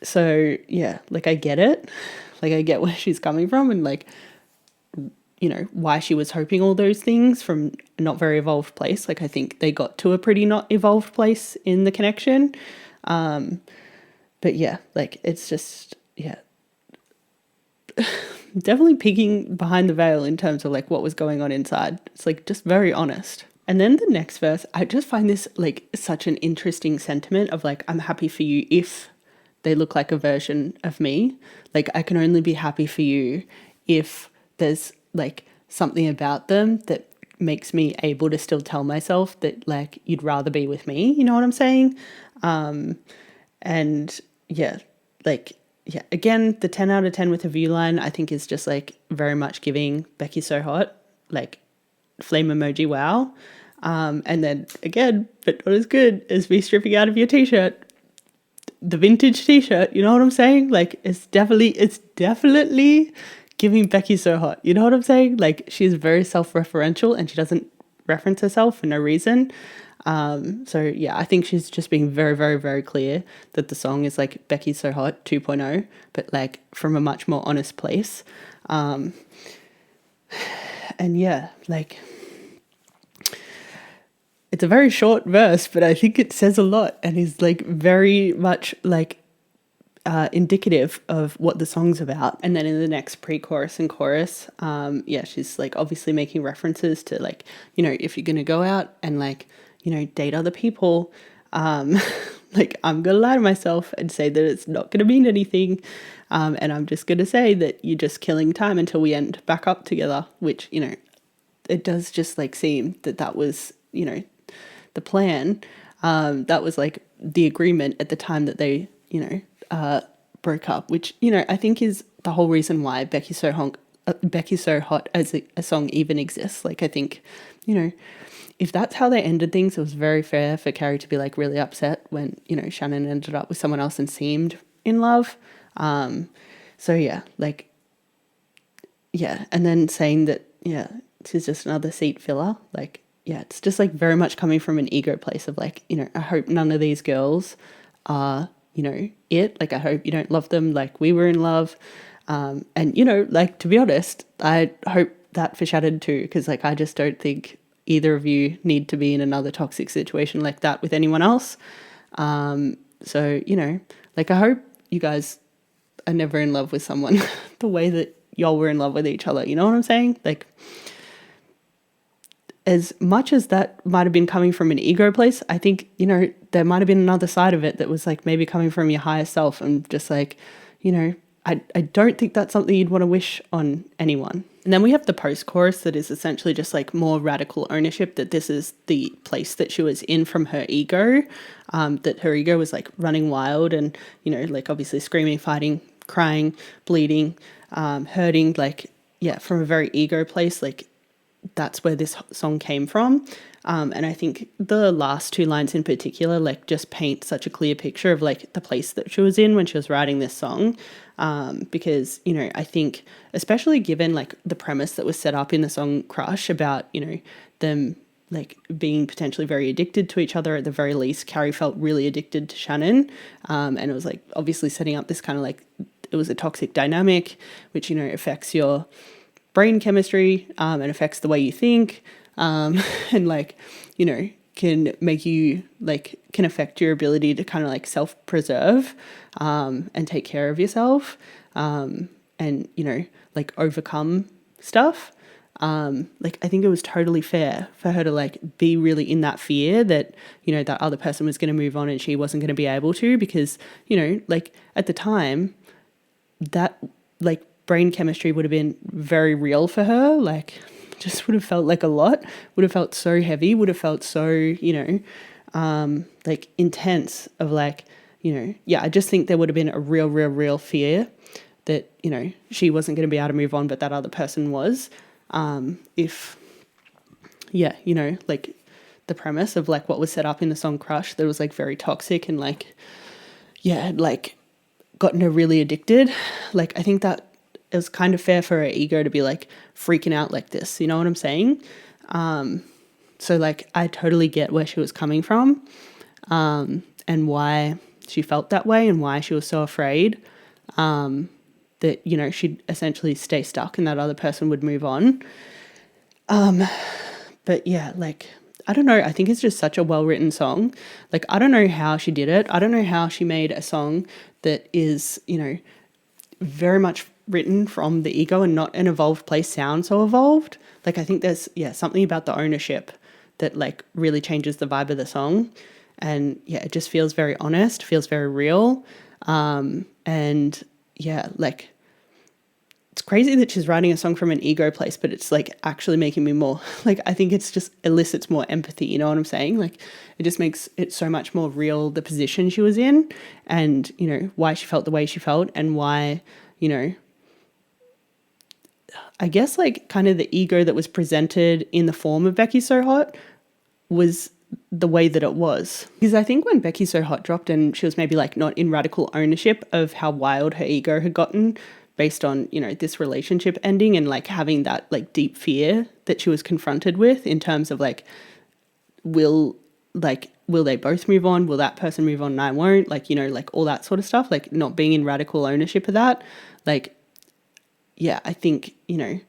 So yeah, like I get it. Like I get where she's coming from and like, you know, why she was hoping all those things from a not very evolved place. Like I think they got to a pretty not evolved place in the connection. But yeah, like it's just, definitely peeking behind the veil in terms of like what was going on inside. It's like just very honest. And then the next verse, I just find this like such an interesting sentiment of like, I'm happy for you if they look like a version of me. Like, I can only be happy for you if there's like something about them that makes me able to still tell myself that like you'd rather be with me. You know what I'm saying? And yeah, like, yeah, again, the 10 out of 10 with a view line, I think is just like very much giving Becky So Hot, like flame emoji, wow. And then again, but not as good as me stripping out of your t-shirt, the vintage t-shirt, you know what I'm saying? Like, it's definitely giving Becky So Hot, you know what I'm saying? Like, she's very self-referential and she doesn't reference herself for no reason. So yeah, I think she's just being very, very, very clear that the song is like Becky So Hot 2.0, but like from a much more honest place. And yeah, like, it's a very short verse, but I think it says a lot and is like very much like indicative of what the song's about. And then in the next pre-chorus and chorus, yeah, she's like obviously making references to like, you know, if you're gonna go out and like, you know, date other people, like, I'm gonna lie to myself and say that it's not gonna mean anything, and I'm just gonna say that you're just killing time until we end back up together, which, you know, it does just like seem that that was, you know, the plan. That was like the agreement at the time that they, you know, broke up, which, you know, I think is the whole reason why Becky So Hot as a song even exists. Like, I think, you know, if that's how they ended things, it was very fair for Carrie to be like really upset when, you know, Shannon ended up with someone else and seemed in love. So yeah, like, yeah. And then saying that, yeah, she's just another seat filler. Like, yeah, it's just like very much coming from an ego place of like, you know, I hope none of these girls are, you know, it. Like, I hope you don't love them like we were in love. And, you know, like, to be honest, I hope that for Shannon too, because like, I just don't think either of you need to be in another toxic situation like that with anyone else. So, you know, like, I hope you guys are never in love with someone the way that y'all were in love with each other. You know what I'm saying? Like, as much as that might have been coming from an ego place, I think, you know, there might have been another side of it that was like maybe coming from your higher self and just like, you know, I don't think that's something you'd want to wish on anyone. And then we have the post-chorus that is essentially just like more radical ownership that this is the place that she was in from her ego, that her ego was like running wild and, you know, like obviously screaming, fighting, crying, bleeding, hurting, like, yeah, from a very ego place. Like, that's where this song came from. And I think the last two lines in particular, like, just paint such a clear picture of like the place that she was in when she was writing this song. Because, you know, I think especially given like the premise that was set up in the song Crush about, you know, them like being potentially very addicted to each other. At the very least, Carrie felt really addicted to Shannon. And it was like obviously setting up this kind of like, it was a toxic dynamic, which, you know, affects your brain chemistry, and affects the way you think, and like, you know, can make you like, can affect your ability to kind of like self-preserve, and take care of yourself, and, you know, like overcome stuff. Like, I think it was totally fair for her to like be really in that fear that, you know, that other person was going to move on and she wasn't going to be able to, because, you know, like at the time that like brain chemistry would have been very real for her. Like, just would have felt like a lot, would have felt so heavy, would have felt so, you know, like intense of like, you know, yeah, I just think there would have been a real fear that, you know, she wasn't going to be able to move on, but that other person was. If, yeah, you know, like the premise of like what was set up in the song Crush that was like very toxic and like, yeah, like gotten her really addicted. Like, I think that it was kind of fair for her ego to be like freaking out like this, you know what I'm saying? So like, I totally get where she was coming from, and why she felt that way and why she was so afraid, that, you know, she'd essentially stay stuck and that other person would move on. But yeah, like, I don't know. I think it's just such a well-written song. Like, I don't know how she did it. I don't know how she made a song that is, you know, very much written from the ego and not an evolved place sound so evolved. Like, I think there's, yeah, something about the ownership that like really changes the vibe of the song. And yeah, it just feels very honest, feels very real. And yeah, like, it's crazy that she's writing a song from an ego place, but it's like actually making me more like, I think it's just elicits more empathy. You know what I'm saying? Like, it just makes it so much more real, the position she was in, and, you know, why she felt the way she felt, and why, you know, I guess like kind of the ego that was presented in the form of Becky So Hot was the way that it was. Because I think when Becky So Hot dropped and she was maybe like not in radical ownership of how wild her ego had gotten based on, you know, this relationship ending, and like having that like deep fear that she was confronted with in terms of like, will they both move on? Will that person move on and I won't? Like, you know, like all that sort of stuff, like not being in radical ownership of that. Like, yeah, I think, you know,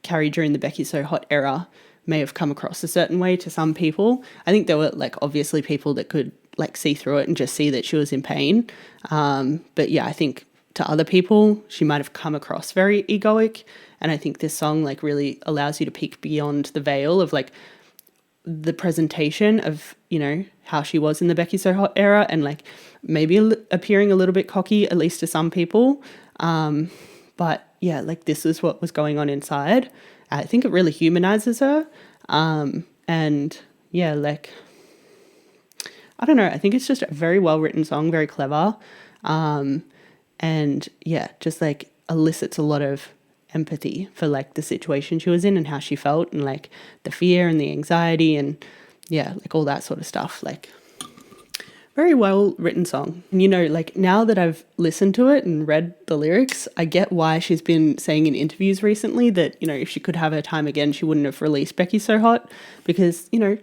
Carrie during the Becky So Hot era may have come across a certain way to some people. I think there were like obviously people that could like see through it and just see that she was in pain. But yeah, I think to other people, she might have come across very egoic. And I think this song like really allows you to peek beyond the veil of like the presentation of, you know, how she was in the Becky So Hot era, and like maybe appearing a little bit cocky, at least to some people. But yeah, like this is what was going on inside. I think it really humanizes her. And yeah, like, I don't know. I think it's just a very well written song, very clever. And yeah, just like elicits a lot of empathy for like the situation she was in and how she felt, and like the fear and the anxiety, and yeah, like all that sort of stuff. Like, very well written song. And, you know, like now that I've listened to it and read the lyrics, I get why she's been saying in interviews recently that, you know, if she could have her time again, she wouldn't have released Becky So Hot, because, you know,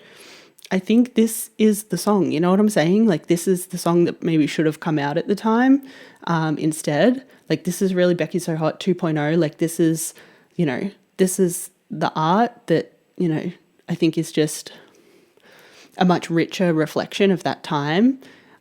I think this is the song, you know what I'm saying? Like, this is the song that maybe should have come out at the time instead. Like, this is really Becky So Hot 2.0. Like, this is, you know, this is the art that, you know, I think is just a much richer reflection of that time,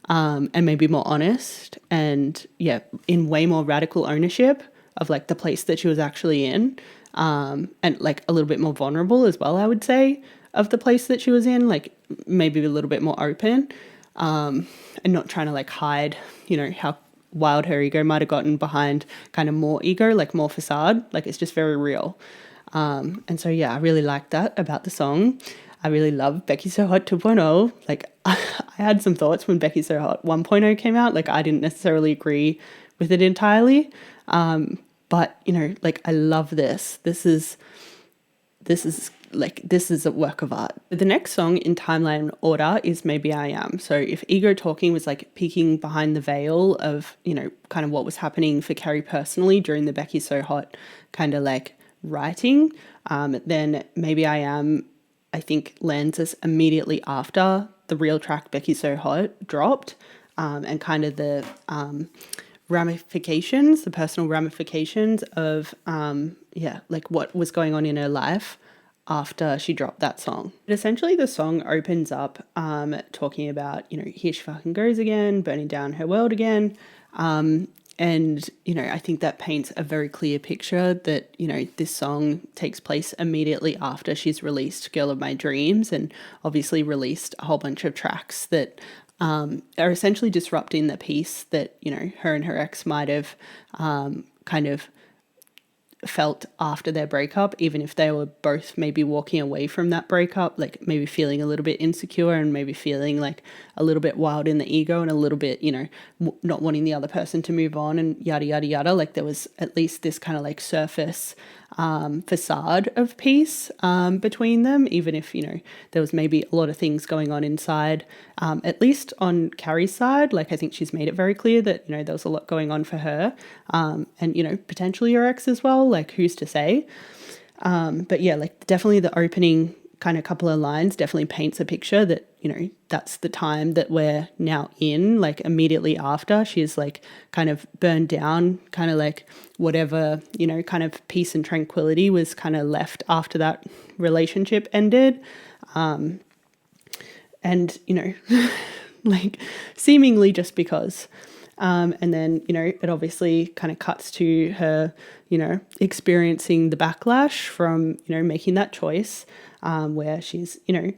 and maybe more honest, and yeah, in way more radical ownership of like the place that she was actually in, and like a little bit more vulnerable as well, I would say, of the place that she was in, like maybe a little bit more open, and not trying to like hide, you know, how wild her ego might have gotten behind kind of more ego, like more facade. Like, it's just very real. And so yeah, I really like that about the song. I really love Becky So Hot 2.0. Like, I had some thoughts when Becky So Hot 1.0 came out. Like, I didn't necessarily agree with it entirely. But, you know, like, I love this. This is a work of art. The next song in timeline order is Maybe I Am. So if Ego Talking was like peeking behind the veil of, you know, kind of what was happening for Carrie personally during the Becky So Hot kind of like writing, then Maybe I Am, I think, lands us immediately after the real track Becky So Hot dropped, and kind of the ramifications, the personal ramifications of, like what was going on in her life after she dropped that song. But essentially the song opens up talking about, you know, here she fucking goes again, burning down her world again. And, you know, I think that paints a very clear picture that, you know, this song takes place immediately after she's released Girl of My Dreams, and obviously released a whole bunch of tracks that are essentially disrupting the peace that, you know, her and her ex might have kind of felt after their breakup, even if they were both maybe walking away from that breakup, like maybe feeling a little bit insecure and maybe feeling like a little bit wild in the ego and a little bit, you know, not wanting the other person to move on and yada, yada, yada. Like, there was at least this kind of like surface facade of peace between them, even if, you know, there was maybe a lot of things going on inside, at least on Carrie's side. Like, I think she's made it very clear that, you know, there was a lot going on for her, and, you know, potentially your ex as well, like, who's to say. But yeah, like, definitely the opening kind of couple of lines definitely paints a picture that, you know, that's the time that we're now in. Like, immediately after she's like kind of burned down, kind of like whatever, you know, kind of peace and tranquility was kind of left after that relationship ended. And, you know, like seemingly just because. And then, you know, it obviously kind of cuts to her, you know, experiencing the backlash from, you know, making that choice, where she's, you know,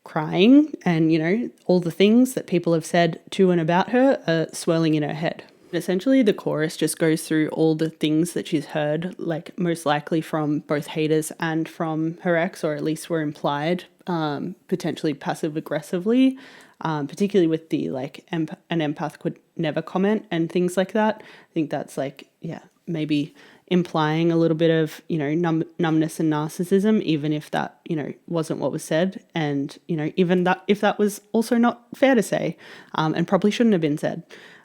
crying, and, you know, all the things that people have said to and about her are swirling in her head. Essentially, the chorus just goes through all the things that she's heard, like most likely from both haters and from her ex, or at least were implied, potentially passive aggressively, particularly with the like an empath could never comment and things like that. I think that's like, yeah, maybe implying a little bit of, you know, numbness and narcissism, even if that, you know, wasn't what was said. And, you know, even that, if that was also not fair to say, and probably shouldn't have been said.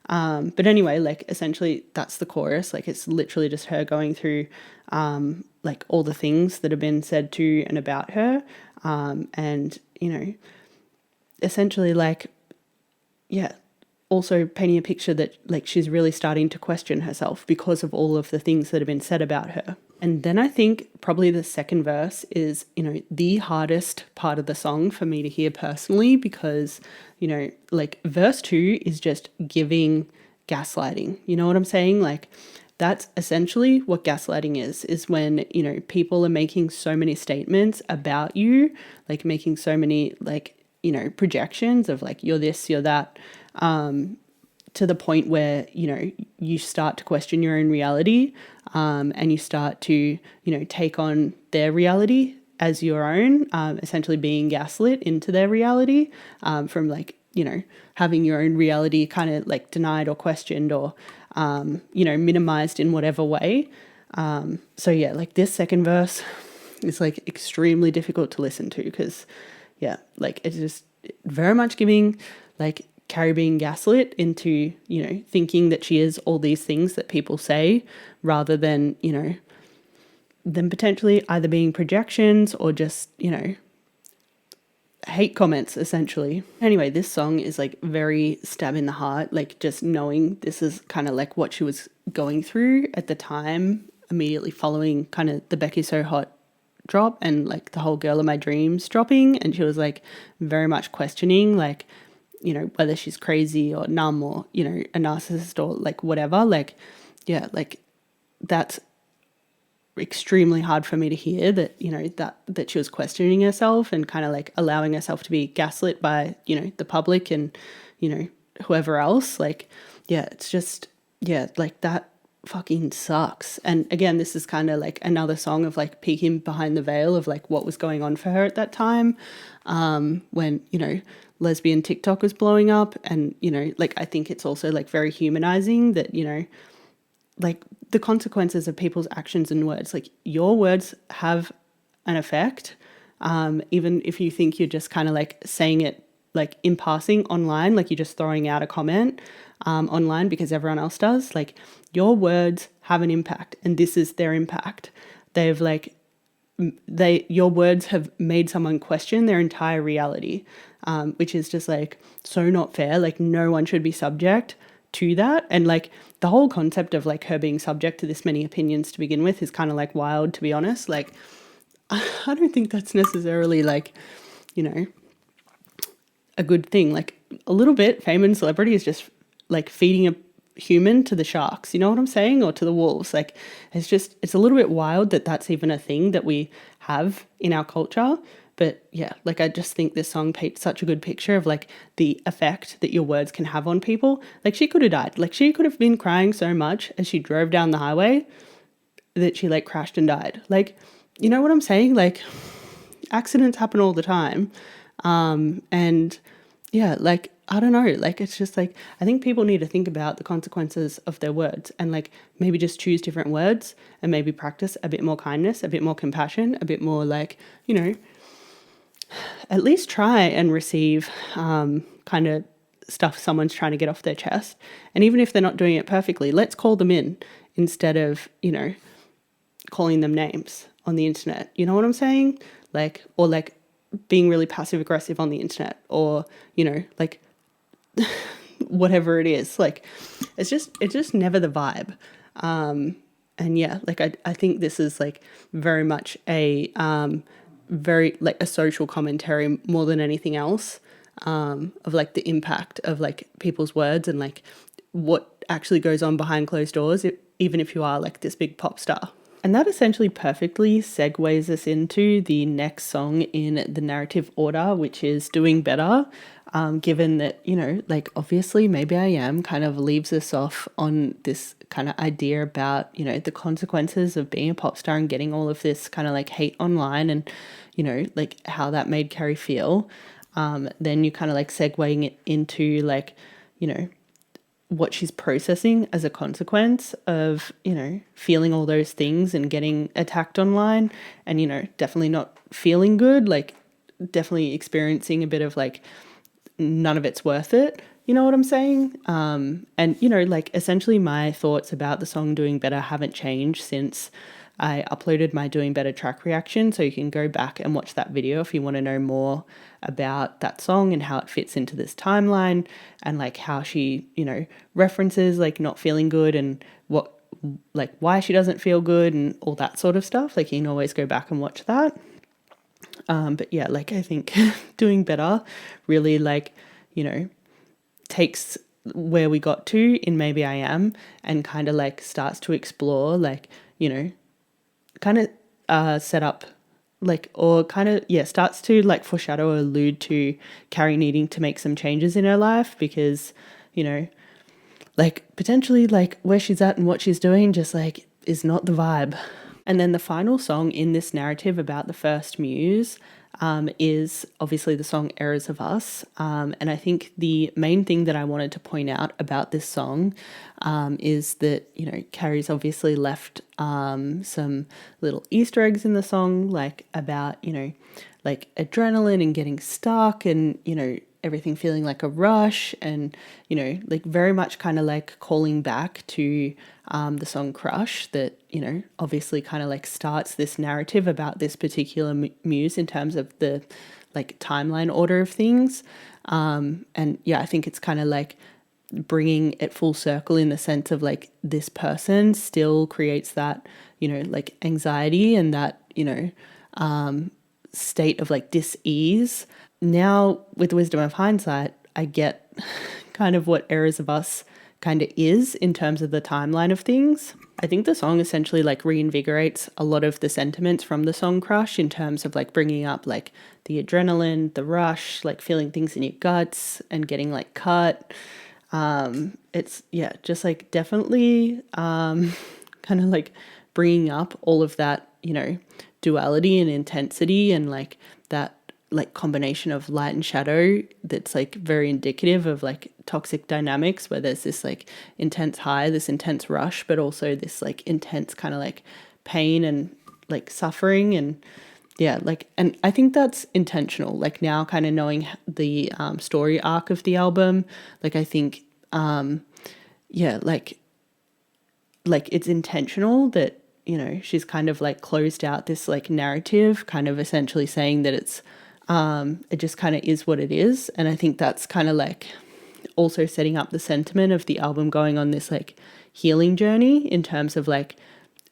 But anyway, like essentially that's the chorus. Like it's literally just her going through, like all the things that have been said to and about her. And, you know, essentially like, yeah, also painting a picture that like she's really starting to question herself because of all of the things that have been said about her. And then I think probably the second verse is, you know, the hardest part of the song for me to hear personally, because, you know, like verse 2 is just giving gaslighting. You know what I'm saying? Like that's essentially what gaslighting is when, you know, people are making so many statements about you, like making so many like, you know, projections of like, you're this, you're that, to the point where, you know, you start to question your own reality, and you start to, you know, take on their reality as your own, essentially being gaslit into their reality, from like, you know, having your own reality kind of like denied or questioned or, you know, minimized in whatever way. So yeah, like this second verse is like extremely difficult to listen to because, yeah, like it's just very much giving like Carrie being gaslit into, you know, thinking that she is all these things that people say, rather than, you know, them potentially either being projections or just, you know, hate comments essentially. Anyway, this song is like very stab in the heart, like just knowing this is kind of like what she was going through at the time, immediately following kind of the Becky So Hot drop and like the whole Girl of My Dreams dropping. And she was like very much questioning like, you know, whether she's crazy or numb or, you know, a narcissist or like whatever. Like, yeah, like that's extremely hard for me to hear, that, you know, that she was questioning herself and kind of like allowing herself to be gaslit by, you know, the public and, you know, whoever else. Like, yeah, it's just, yeah, like that fucking sucks. And again, this is kind of like another song of like peeking behind the veil of like what was going on for her at that time, when, you know, lesbian TikTok was blowing up. And, you know, like I think it's also like very humanizing that, you know, like the consequences of people's actions and words, like your words have an effect, even if you think you're just kind of like saying it like in passing online, like you're just throwing out a comment online because everyone else does. Like your words have an impact, and this is their impact. They've like your words have made someone question their entire reality, which is just like so not fair. Like no one should be subject to that. And like the whole concept of like her being subject to this many opinions to begin with is kind of like wild, to be honest. Like I don't think that's necessarily like, you know, a good thing. Like a little bit fame and celebrity is just like feeding a human to the sharks, you know what I'm saying, or to the wolves. Like it's a little bit wild that that's even a thing that we have in our culture. But yeah, like I just think this song paints such a good picture of like the effect that your words can have on people. Like she could have died. Like she could have been crying so much as she drove down the highway that she like crashed and died. Like, you know what I'm saying? Like accidents happen all the time. And yeah, like, I don't know, like, it's just like, I think people need to think about the consequences of their words and like maybe just choose different words and maybe practice a bit more kindness, a bit more compassion, a bit more like, you know, at least try and receive kind of stuff someone's trying to get off their chest. And even if they're not doing it perfectly, let's call them in instead of, you know, calling them names on the internet. You know what I'm saying? Like, or like being really passive aggressive on the internet, or, you know, like whatever it is. Like it's just never the vibe. And yeah, like I think this is like very much a very like a social commentary more than anything else, of like the impact of like people's words and like what actually goes on behind closed doors, even if you are like this big pop star. And that essentially perfectly segues us into the next song in the narrative order, which is Doing Better. Given that, you know, like obviously Maybe I Am kind of leaves us off on this kind of idea about, you know, the consequences of being a pop star and getting all of this kind of like hate online and, you know, like how that made Carrie feel. Then you kind of like segueing it into like, you know, what she's processing as a consequence of, you know, feeling all those things and getting attacked online and, you know, definitely not feeling good, like definitely experiencing a bit of like none of it's worth it. You know what I'm saying? And, you know, like essentially my thoughts about the song Doing Better haven't changed since I uploaded my Doing Better track reaction. So you can go back and watch that video if you want to know more about that song and how it fits into this timeline and like how she, you know, references like not feeling good and what, like why she doesn't feel good and all that sort of stuff. Like you can always go back and watch that. But yeah, like I think Doing Better really like, you know, takes where we got to in Maybe I Am and kind of like starts to explore like, you know, kind of set up like or kind of starts to like foreshadow or allude to Carrie needing to make some changes in her life because, you know, like potentially like where she's at and what she's doing just like is not the vibe. And then the final song in this narrative about the first muse is obviously the song Errors of Us. And I think the main thing that I wanted to point out about this song is that, you know, Carrie's obviously left some little Easter eggs in the song, like about, you know, like adrenaline and getting stuck and, you know, everything feeling like a rush and, you know, like very much kind of like calling back to the song Crush that, you know, obviously kind of like starts this narrative about this particular muse in terms of the like timeline order of things. And yeah, I think it's kind of like bringing it full circle in the sense of like this person still creates that, you know, like anxiety and that, you know, state of like dis-ease. Now, with the wisdom of hindsight, I get kind of what Errors of Us kind of is in terms of the timeline of things. I think the song essentially like reinvigorates a lot of the sentiments from the song Crush in terms of like bringing up like the adrenaline, the rush, like feeling things in your guts and getting like cut. It's just like definitely kind of like bringing up all of that, you know, duality and intensity and like that like combination of light and shadow that's like very indicative of like toxic dynamics where there's this like intense high, this intense rush, but also this like intense kind of like pain and like suffering and like, and I think that's intentional. Like now kind of knowing the story arc of the album, like I think, like it's intentional that, you know, she's kind of like closed out this like narrative, kind of essentially saying that it's, it just kind of is what it is. And I think that's kind of like also setting up the sentiment of the album going on this like healing journey in terms of like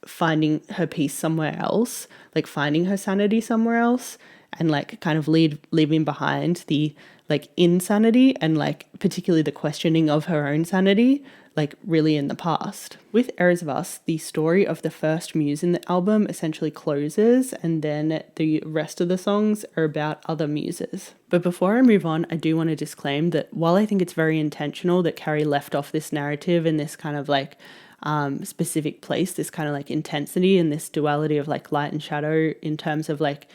finding her peace somewhere else, like finding her sanity somewhere else and like kind of leaving behind the like insanity and like particularly the questioning of her own sanity, like really in the past. With Errors of Us, the story of the first muse in the album essentially closes and then the rest of the songs are about other muses. But before I move on, I do want to disclaim that while I think it's very intentional that Carrie left off this narrative in this kind of like specific place, this kind of like intensity and this duality of like light and shadow in terms of like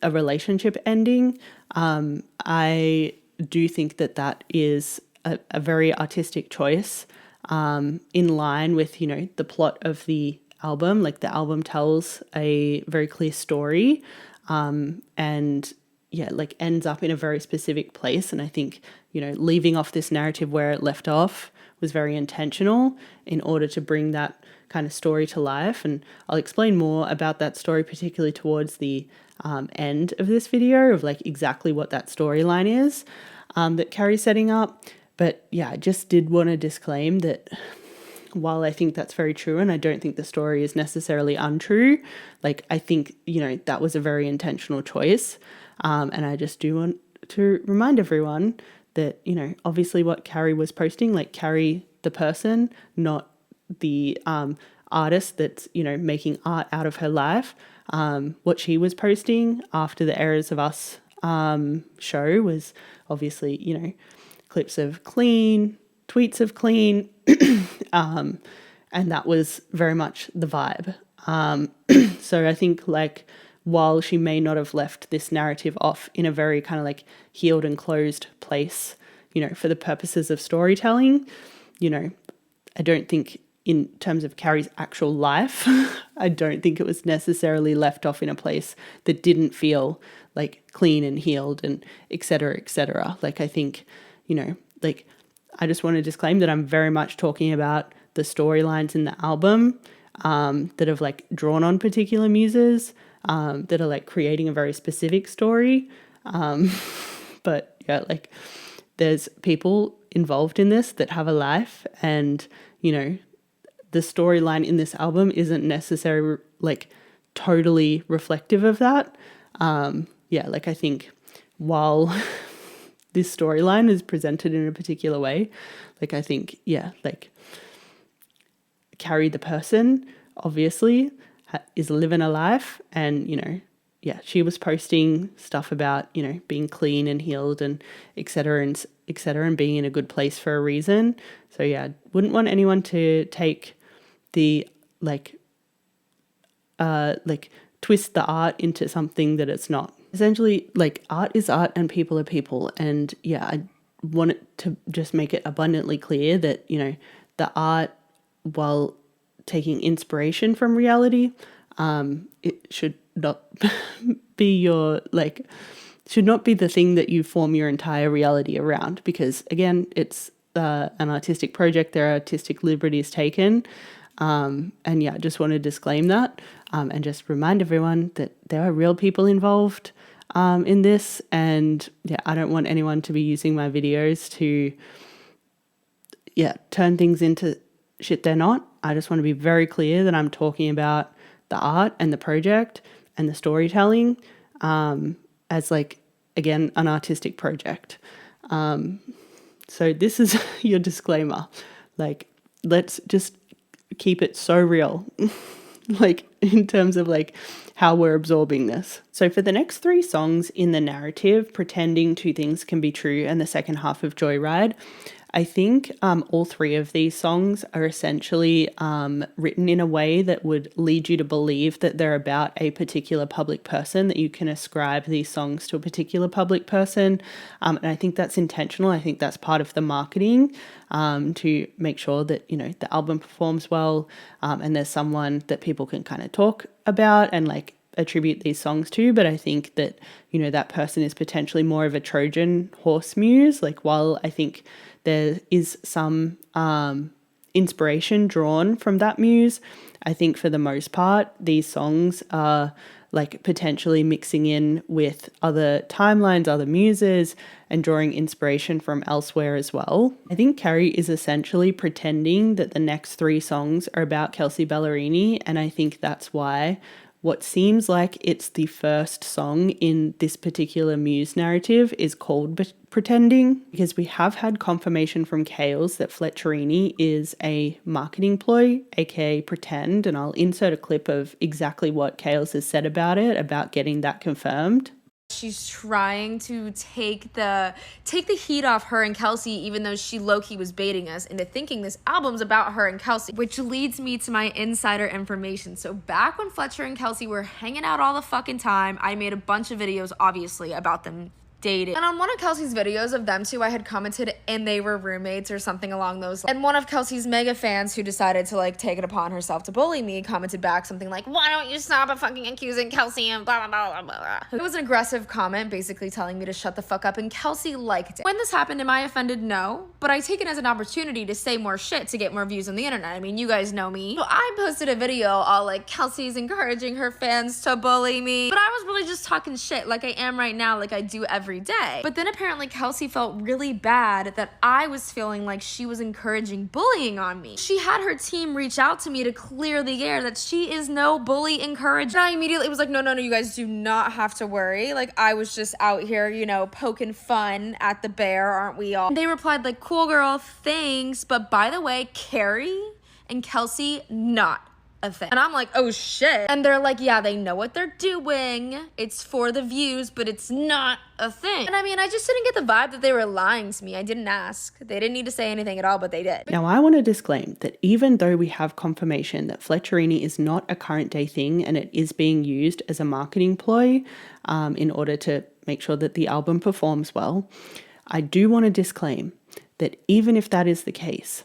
a relationship ending, I do think that that is a very artistic choice in line with, you know, the plot of the album. Like the album tells a very clear story and like ends up in a very specific place. And I think, you know, leaving off this narrative where it left off was very intentional in order to bring that kind of story to life. And I'll explain more about that story, particularly towards the end of this video of like exactly what that storyline is that Carrie's setting up. But yeah, I just did want to disclaim that while I think that's very true and I don't think the story is necessarily untrue, like I think, you know, that was a very intentional choice. And I just do want to remind everyone that, you know, obviously what Carrie was posting, like Carrie the person, not the artist that's, you know, making art out of her life. What she was posting after the Errors of Us show was obviously, you know, clips of Clean, tweets of Clean, and that was very much the vibe. So I think, like, while she may not have left this narrative off in a very kind of like healed and closed place, you know, for the purposes of storytelling, you know, I don't think in terms of Carrie's actual life, I don't think it was necessarily left off in a place that didn't feel like clean and healed and et cetera, et cetera. Like, I think, you know, like, I just want to disclaim that I'm very much talking about the storylines in the album that have like drawn on particular muses, that are like creating a very specific story. But yeah, like, there's people involved in this that have a life, and, you know, the storyline in this album isn't necessarily like totally reflective of that. Yeah, like, I think while this storyline is presented in a particular way, like, I think, yeah, like, Carrie the person obviously is living a life, and, you know, yeah, she was posting stuff about, you know, being clean and healed and et cetera, and being in a good place for a reason. So yeah, wouldn't want anyone to take the like twist the art into something that it's not. Essentially, like, art is art and people are people. And yeah, I want it to just make it abundantly clear that, you know, the art, while taking inspiration from reality, it should not be your, like, should not be the thing that you form your entire reality around, because again, it's an artistic project, there are artistic liberties taken. And yeah, I just want to disclaim that, and just remind everyone that there are real people involved in this. And yeah, I don't want anyone to be using my videos to, yeah, turn things into shit they're not. I just want to be very clear that I'm talking about the art and the project and the storytelling as, like, again, an artistic project. So this is your disclaimer. Like, let's just keep it so real, like, in terms of like how we're absorbing this. So for the next 3 songs in the narrative, Pretending, Two Things Can Be True, and the second half of Joyride, I think all 3 of these songs are essentially written in a way that would lead you to believe that they're about a particular public person, that you can ascribe these songs to a particular public person. And I think that's intentional. I think that's part of the marketing, to make sure that, you know, the album performs well, and there's someone that people can kind of talk about and like attribute these songs to. But I think that, you know, that person is potentially more of a Trojan horse muse. Like, while I think there is some inspiration drawn from that muse, I think for the most part, these songs are like potentially mixing in with other timelines, other muses, and drawing inspiration from elsewhere as well. I think Carrie is essentially pretending that the next 3 songs are about Kelsea Ballerini, and I think that's why what seems like it's the first song in this particular muse narrative is called Pretending, because we have had confirmation from Kales that Fletcherini is a marketing ploy, aka pretend, and I'll insert a clip of exactly what Kales has said about it, about getting that confirmed. She's trying to take the heat off her and Kelsea, even though she low-key was baiting us into thinking this album's about her and Kelsea, which leads me to my insider information. So back when Fletcher and Kelsea were hanging out all the fucking time, I made a bunch of videos, obviously, about them dating. And on one of Kelsea's videos of them two, I had commented, and they were roommates or something along those lines. And one of Kelsea's mega fans, who decided to like take it upon herself to bully me, commented back something like, "Why don't you stop fucking accusing Kelsea and blah, blah, blah, blah, blah." It was an aggressive comment, basically telling me to shut the fuck up, and Kelsea liked it. When this happened, am I offended? No. But I take it as an opportunity to say more shit to get more views on the internet. I mean, you guys know me. So I posted a video all like, Kelsey's encouraging her fans to bully me. But I was really just talking shit like I am right now, like I do every day. But then apparently Kelsea felt really bad that I was feeling like she was encouraging bullying on me. She had her team reach out to me to clear the air that she is no bully encourager. And I immediately was like, no, you guys do not have to worry. Like, I was just out here, you know, poking fun at the bear, aren't we all? And they replied like, cool girl, thanks. But by the way, Carrie and Kelsea, not a thing. And I'm like, oh shit. And they're like, yeah, they know what they're doing. It's for the views, but it's not a thing. And I mean, I just didn't get the vibe that they were lying to me. I didn't ask. They didn't need to say anything at all, but they did. Now, I want to disclaim that even though we have confirmation that Fletcherini is not a current day thing and it is being used as a marketing ploy in order to make sure that the album performs well, I do want to disclaim that even if that is the case,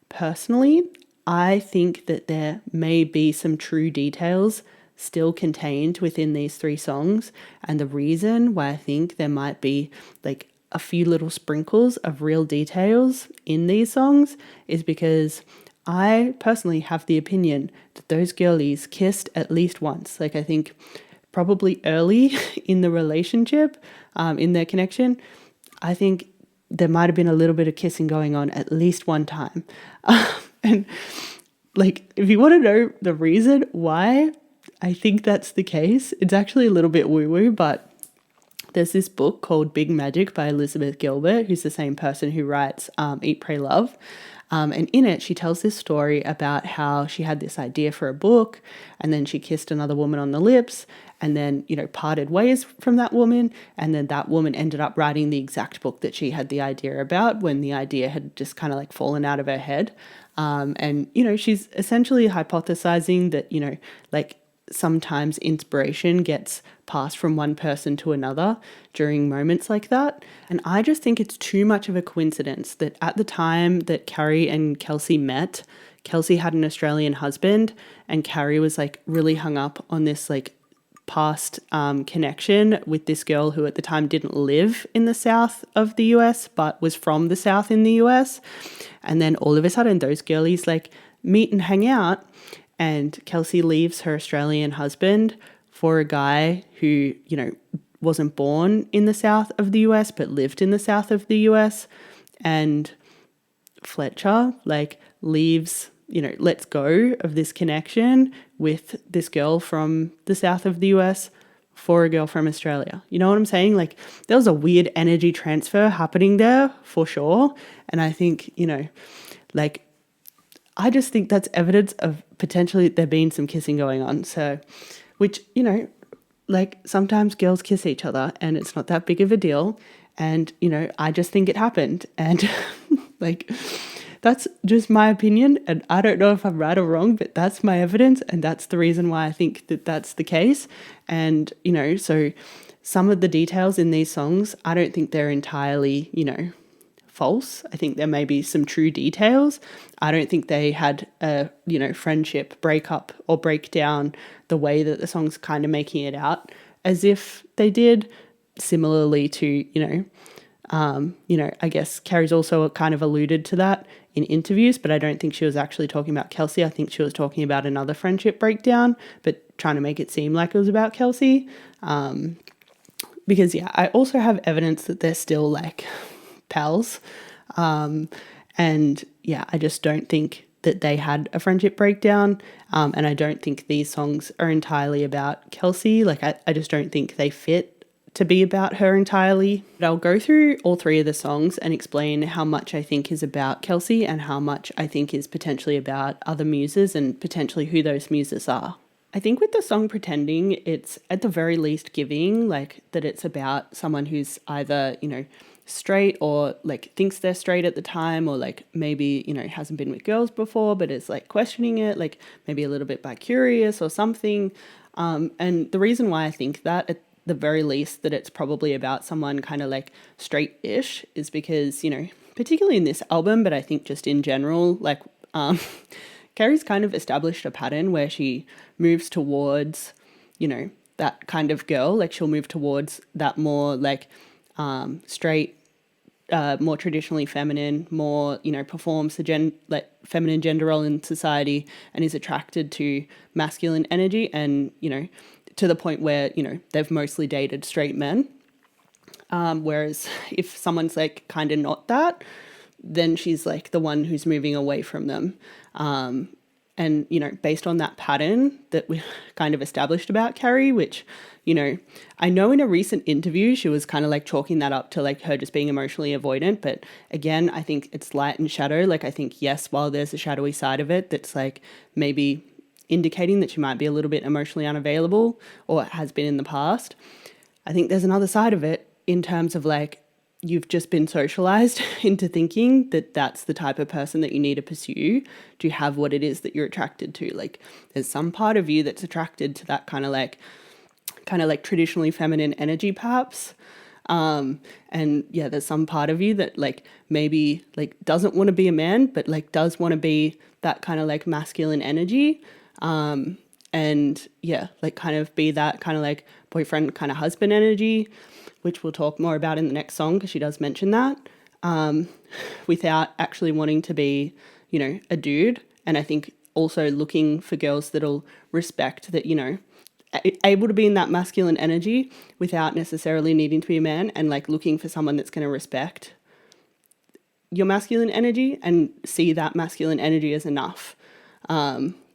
personally, I think that there may be some true details still contained within these 3 songs. And the reason why I think there might be like a few little sprinkles of real details in these songs is because I personally have the opinion that those girlies kissed at least once. Like, I think probably early in the relationship, in their connection, I think there might have been a little bit of kissing going on at least one time. And like, if you want to know the reason why I think that's the case, it's actually a little bit woo-woo, but there's this book called Big Magic by Elizabeth Gilbert, who's the same person who writes Eat, Pray, Love. And in it, she tells this story about how she had this idea for a book and then she kissed another woman on the lips and then, you know, parted ways from that woman. And then that woman ended up writing the exact book that she had the idea about when the idea had just kind of like fallen out of her head. And, you know, she's essentially hypothesizing that, you know, like sometimes inspiration gets passed from one person to another during moments like that. And I just think it's too much of a coincidence that at the time that Carrie and Kelsey met, Kelsey had an Australian husband and Carrie was like really hung up on this like past connection with this girl who at the time didn't live in the south of the US but was from the south in the US. And then all of a sudden those girlies like meet and hang out, and Kelsey leaves her Australian husband for a guy who, you know, wasn't born in the south of the US but lived in the south of the US. And Fletcher like leaves, you know, lets go of this connection with this girl from the south of the US for a girl from Australia. You know what I'm saying? Like, there was a weird energy transfer happening there for sure. And I think, you know, like, I just think that's evidence of potentially there being some kissing going on. So, which, you know, like sometimes girls kiss each other and it's not that big of a deal. And, you know, I just think it happened. And like, that's just my opinion. And I don't know if I'm right or wrong, but that's my evidence. And that's the reason why I think that that's the case. And, you know, so some of the details in these songs, I don't think they're entirely, you know, false. I think there may be some true details. I don't think they had a, you know, friendship breakup or breakdown the way that the song's kind of making it out as if they did. Similarly to, you know, I guess Carrie's also kind of alluded to that in interviews, but I don't think she was actually talking about Kelsey. I think she was talking about another friendship breakdown, but trying to make it seem like it was about Kelsey. Because, yeah, I also have evidence that they're still like pals. And yeah, I just don't think that they had a friendship breakdown. And I don't think these songs are entirely about Kelsey. Like, I just don't think they fit to be about her entirely. But I'll go through all 3 of the songs and explain how much I think is about Kelsey and how much I think is potentially about other muses and potentially who those muses are. I think with the song Pretending, it's at the very least giving like that it's about someone who's either, you know, straight or like thinks they're straight at the time, or like maybe, you know, hasn't been with girls before but is like questioning it, like maybe a little bit bi-curious or something. And the reason why I think that at the very least that it's probably about someone kind of like straight-ish is because, you know, particularly in this album, but I think just in general, like Carrie's kind of established a pattern where she moves towards, you know, that kind of girl. Like, she'll move towards that more like straight, more traditionally feminine, more, you know, performs the like feminine gender role in society and is attracted to masculine energy, and, you know, to the point where, you know, they've mostly dated straight men. Whereas if someone's like kind of not that, then she's like the one who's moving away from them. And, you know, based on that pattern that we kind of established about Carrie, which, you know, I know in a recent interview, she was kind of like chalking that up to like her just being emotionally avoidant. But again, I think it's light and shadow. Like, I think, yes, while there's a shadowy side of it, that's like maybe indicating that she might be a little bit emotionally unavailable or has been in the past. I think there's another side of it in terms of like, you've just been socialized into thinking that that's the type of person that you need to pursue to have what it is that you're attracted to. Like there's some part of you that's attracted to that kind of like traditionally feminine energy perhaps. And yeah, there's some part of you that like maybe like doesn't want to be a man, but like does want to be that kind of like masculine energy. And yeah, like kind of be that kind of like boyfriend kind of husband energy, which we'll talk more about in the next song because she does mention that, without actually wanting to be, you know, a dude. And I think also looking for girls that'll respect that, you know, able to be in that masculine energy without necessarily needing to be a man, and like looking for someone that's going to respect your masculine energy and see that masculine energy as enough.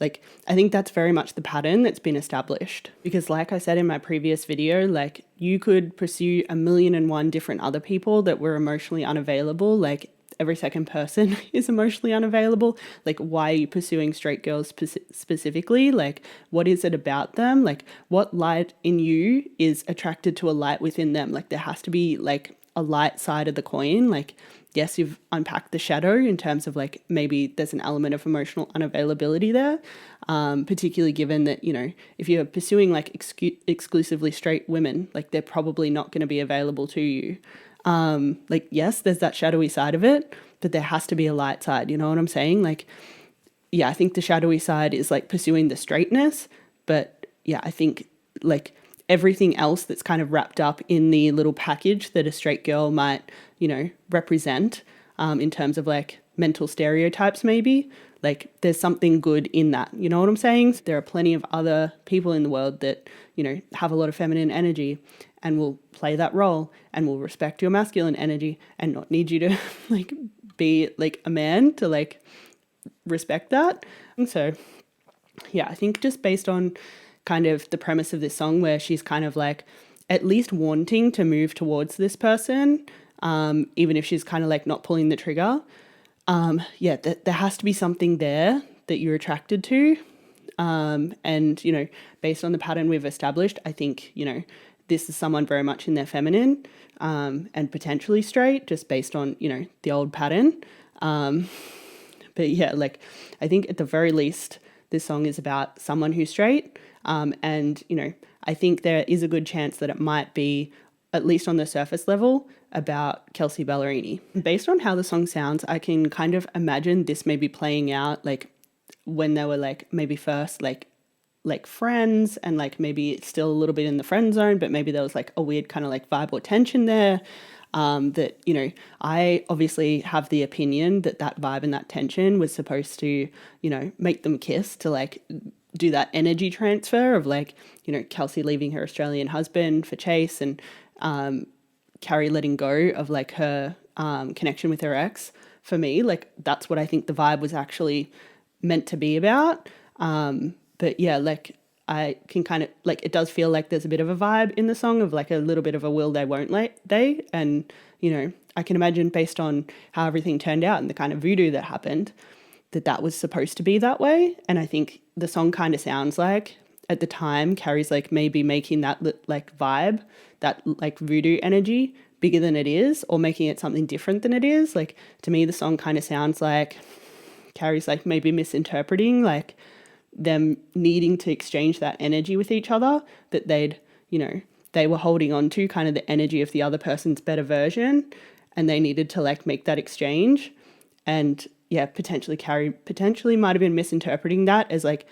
Like I think that's very much the pattern that's been established, because like I said in my previous video, like you could pursue 1,000,001 different other people that were emotionally unavailable. Like every second person is emotionally unavailable. Like why are you pursuing straight girls specifically? Like what is it about them? Like what light in you is attracted to a light within them? Like there has to be like a light side of the coin. Like yes, you've unpacked the shadow in terms of like maybe there's an element of emotional unavailability there, particularly given that, you know, if you're pursuing like exclusively straight women, like they're probably not going to be available to you. Like yes, there's that shadowy side of it, but there has to be a light side. You know what I'm saying? Like, yeah, I think the shadowy side is like pursuing the straightness, but yeah, I think like everything else that's kind of wrapped up in the little package that a straight girl might, you know, represent, in terms of like mental stereotypes maybe, like there's something good in that. You know what I'm saying? There are plenty of other people in the world that, you know, have a lot of feminine energy and will play that role and will respect your masculine energy and not need you to like be like a man to like respect that. And so, yeah, I think just based on kind of the premise of this song where she's kind of like at least wanting to move towards this person, even if she's kind of like not pulling the trigger, yeah, there has to be something there that you're attracted to. And, you know, based on the pattern we've established, I think, you know, this is someone very much in their feminine, and potentially straight, just based on, you know, the old pattern. But yeah, like I think at the very least, this song is about someone who's straight. And, you know, I think there is a good chance that it might be, at least on the surface level, about Kelsea Ballerini. Based on how the song sounds, I can kind of imagine this maybe playing out like when they were like maybe first like friends, and like maybe still a little bit in the friend zone, but maybe there was like a weird kind of like vibe or tension there. That, you know, I obviously have the opinion that that vibe and that tension was supposed to, you know, make them kiss to like do that energy transfer of like, you know, Kelsea leaving her Australian husband for Chase, and Carrie letting go of like her connection with her ex. For me, like that's what I think the vibe was actually meant to be about. But yeah, like I can kind of like, it does feel like there's a bit of a vibe in the song of like a little bit of a will they won't they, and you know, I can imagine based on how everything turned out and the kind of voodoo that happened, that was supposed to be that way. And I think the song kind of sounds like at the time Carrie's like maybe making that like vibe, that like voodoo energy bigger than it is, or making it something different than it is. Like to me the song kind of sounds like Carrie's like maybe misinterpreting like them needing to exchange that energy with each other, that they'd, you know, they were holding on to kind of the energy of the other person's better version, and they needed to like make that exchange. And yeah, Carrie potentially might have been misinterpreting that as like,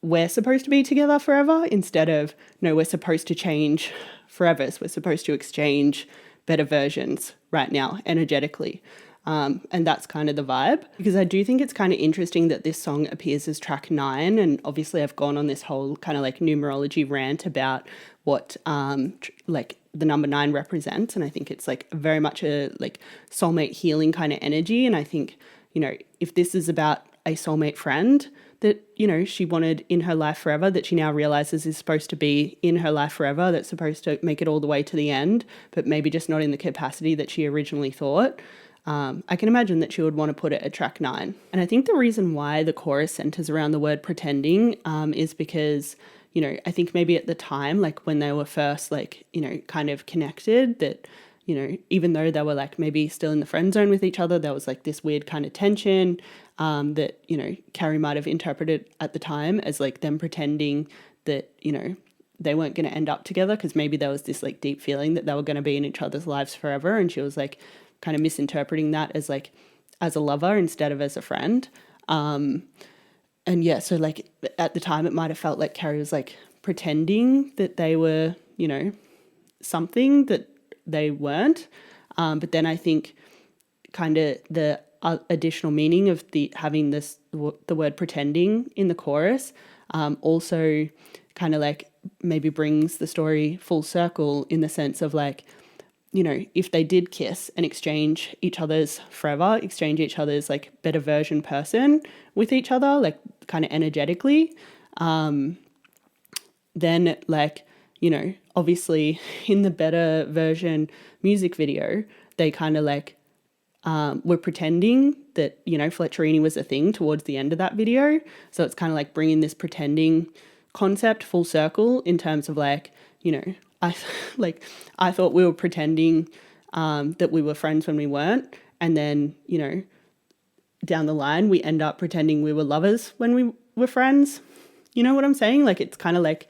we're supposed to be together forever, instead of, no, we're supposed to change forever. So we're supposed to exchange better versions right now energetically. And that's kind of the vibe, because I do think it's kind of interesting that this song appears as track 9. And obviously I've gone on this whole kind of like numerology rant about what like the number 9 represents. And I think it's like very much a like soulmate healing kind of energy. And I think, you know, if this is about a soulmate friend that, you know, she wanted in her life forever, that she now realizes is supposed to be in her life forever, that's supposed to make it all the way to the end, but maybe just not in the capacity that she originally thought. I can imagine that she would want to put it at track 9. And I think the reason why the chorus centers around the word pretending is because, you know, I think maybe at the time, like when they were first, like, you know, kind of connected, that, you know, even though they were like maybe still in the friend zone with each other, there was like this weird kind of tension that, you know, Carrie might have interpreted at the time as like them pretending that, you know, they weren't going to end up together, because maybe there was this like deep feeling that they were going to be in each other's lives forever, and she was like kind of misinterpreting that as like as a lover instead of as a friend. And yeah, so like at the time it might have felt like Carrie was like pretending that they were, you know, something that they weren't. But then I think kind of the additional meaning of the having this the word pretending in the chorus also kind of like maybe brings the story full circle, in the sense of like, you know, if they did kiss and exchange each other's forever, exchange each other's like better version person with each other, like kind of energetically, then like, you know, obviously in the better version music video, they kind of like were pretending that, you know, Fletcherini was a thing towards the end of that video. So it's kind of like bringing this pretending concept full circle, in terms of like, you know, I thought we were pretending that we were friends when we weren't, and then, you know, down the line we end up pretending we were lovers when we were friends. You know what I'm saying? Like it's kind of like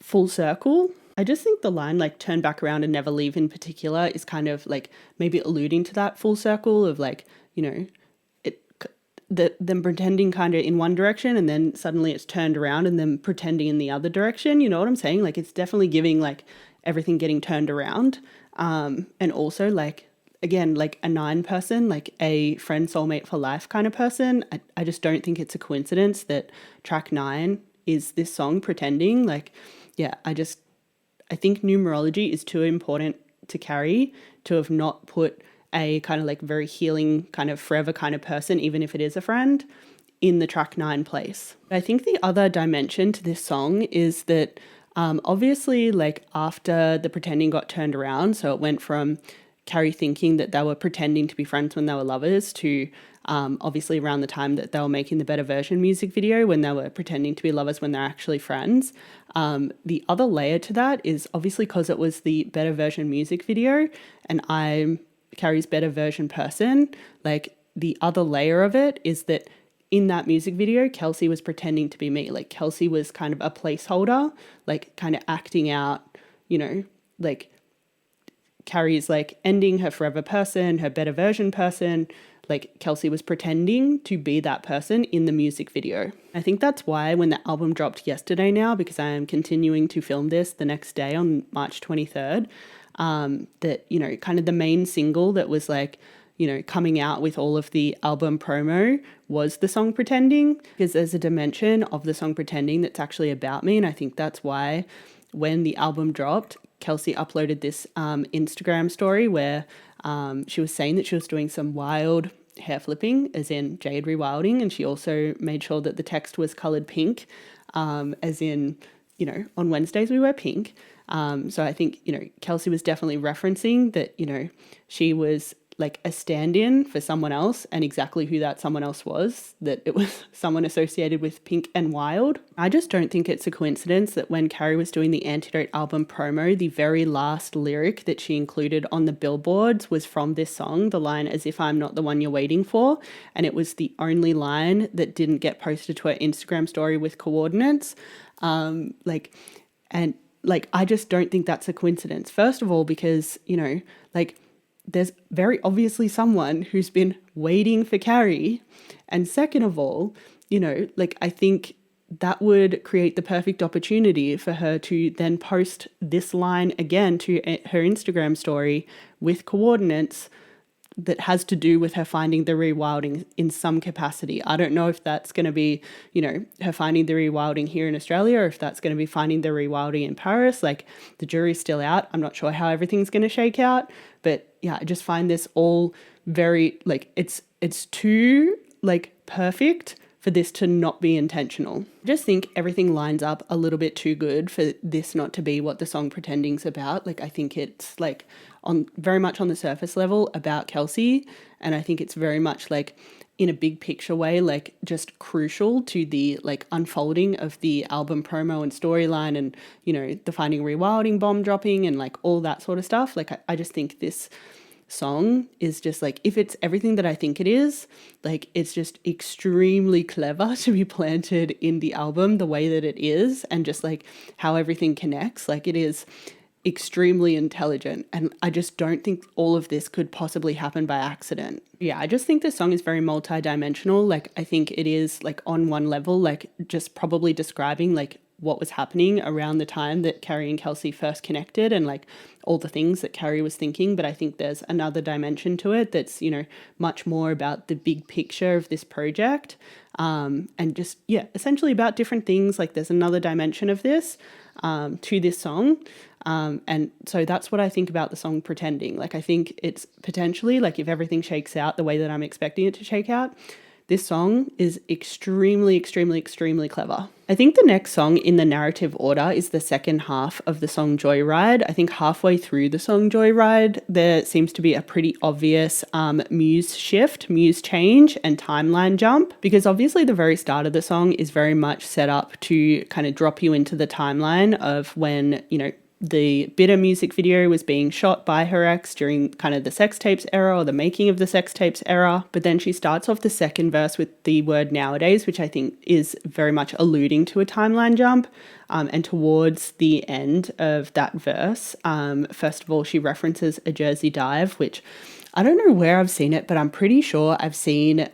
full circle. I just think the line like turn back around and never leave in particular is kind of like maybe alluding to that full circle of like, you know, them pretending kind of in one direction, and then suddenly it's turned around and then pretending in the other direction. You know what I'm saying? Like it's definitely giving like everything getting turned around. And also like, again, like a 9 person, like a friend soulmate for life kind of person. I just don't think it's a coincidence that track 9 is this song Pretending. Like, yeah, I think numerology is too important to Carrie to have not put a kind of like very healing kind of forever kind of person, even if it is a friend, in the track 9 place. I think the other dimension to this song is that obviously like after the pretending got turned around, so it went from Carrie thinking that they were pretending to be friends when they were lovers to obviously around the time that they were making the Better Version music video, when they were pretending to be lovers when they're actually friends. The other layer to that is obviously because it was the Better Version music video and I'm Carrie's better version person, like the other layer of it is that in that music video, Kelsey was pretending to be me. Like Kelsey was kind of a placeholder, like kind of acting out, you know, like Carrie's like ending her forever person, her better version person. Like Kelsey was pretending to be that person in the music video. I think that's why when the album dropped yesterday now, because I am continuing to film this the next day on March 23rd, that, you know, kind of the main single that was like, you know, coming out with all of the album promo was the song Pretending, because there's a dimension of the song Pretending that's actually about me. And I think that's why when the album dropped, Kelsey uploaded this Instagram story where she was saying that she was doing some wild hair flipping, as in jade rewilding, and she also made sure that the text was coloured pink, as in, you know, on Wednesdays we wear pink. So I think, you know, Kelsey was definitely referencing that, you know, she was like a stand-in for someone else, and exactly who that someone else was, that it was someone associated with pink and wild. I just don't think it's a coincidence that when Carrie was doing the Antidote album promo, the very last lyric that she included on the billboards was from this song, the line "as if I'm not the one you're waiting for," and it was the only line that didn't get posted to her Instagram story with coordinates. I just don't think that's a coincidence. First of all, because, you know, like there's very obviously someone who's been waiting for Carrie. And second of all, you know, like I think that would create the perfect opportunity for her to then post this line again to her Instagram story with coordinates that has to do with her finding the rewilding in some capacity. I don't know if that's going to be, you know, her finding the rewilding here in Australia, or if that's going to be finding the rewilding in Paris. Like the jury's still out. I'm not sure how everything's going to shake out. But yeah, I just find this all very like it's too like perfect for this to not be intentional. I just think everything lines up a little bit too good for this not to be what the song Pretending's about. Like, I think it's like on very much on the surface level about Kelsey, and I think it's very much like in a big picture way, like just crucial to the like unfolding of the album promo and storyline, and you know, the Finding Rewilding bomb dropping and like all that sort of stuff. Like I just think this song is just like, if it's everything that I think it is, like it's just extremely clever to be planted in the album the way that it is, and just like how everything connects. Like, it is extremely intelligent, and I just don't think all of this could possibly happen by accident. Yeah, I just think the song is very multi-dimensional. Like, I think it is like on one level, like just probably describing like what was happening around the time that Carrie and Kelsey first connected, and like all the things that Carrie was thinking. But I think there's another dimension to it that's, you know, much more about the big picture of this project, and just, yeah, essentially about different things. Like, there's another dimension of this to this song. And so that's what I think about the song Pretending. Like, I think it's potentially, like, if everything shakes out the way that I'm expecting it to shake out, this song is extremely, extremely, extremely clever. I think the next song in the narrative order is the second half of the song Joyride. I think halfway through the song Joyride, there seems to be a pretty obvious muse shift, muse change and timeline jump, because obviously the very start of the song is very much set up to kind of drop you into the timeline of when, you know, the Bitter music video was being shot by her ex during kind of the sex tapes era, or the making of the sex tapes era. But then she starts off the second verse with the word nowadays, which I think is very much alluding to a timeline jump. And towards the end of that verse, first of all, she references a Jersey dive, which I don't know where I've seen it, but I'm pretty sure I've seen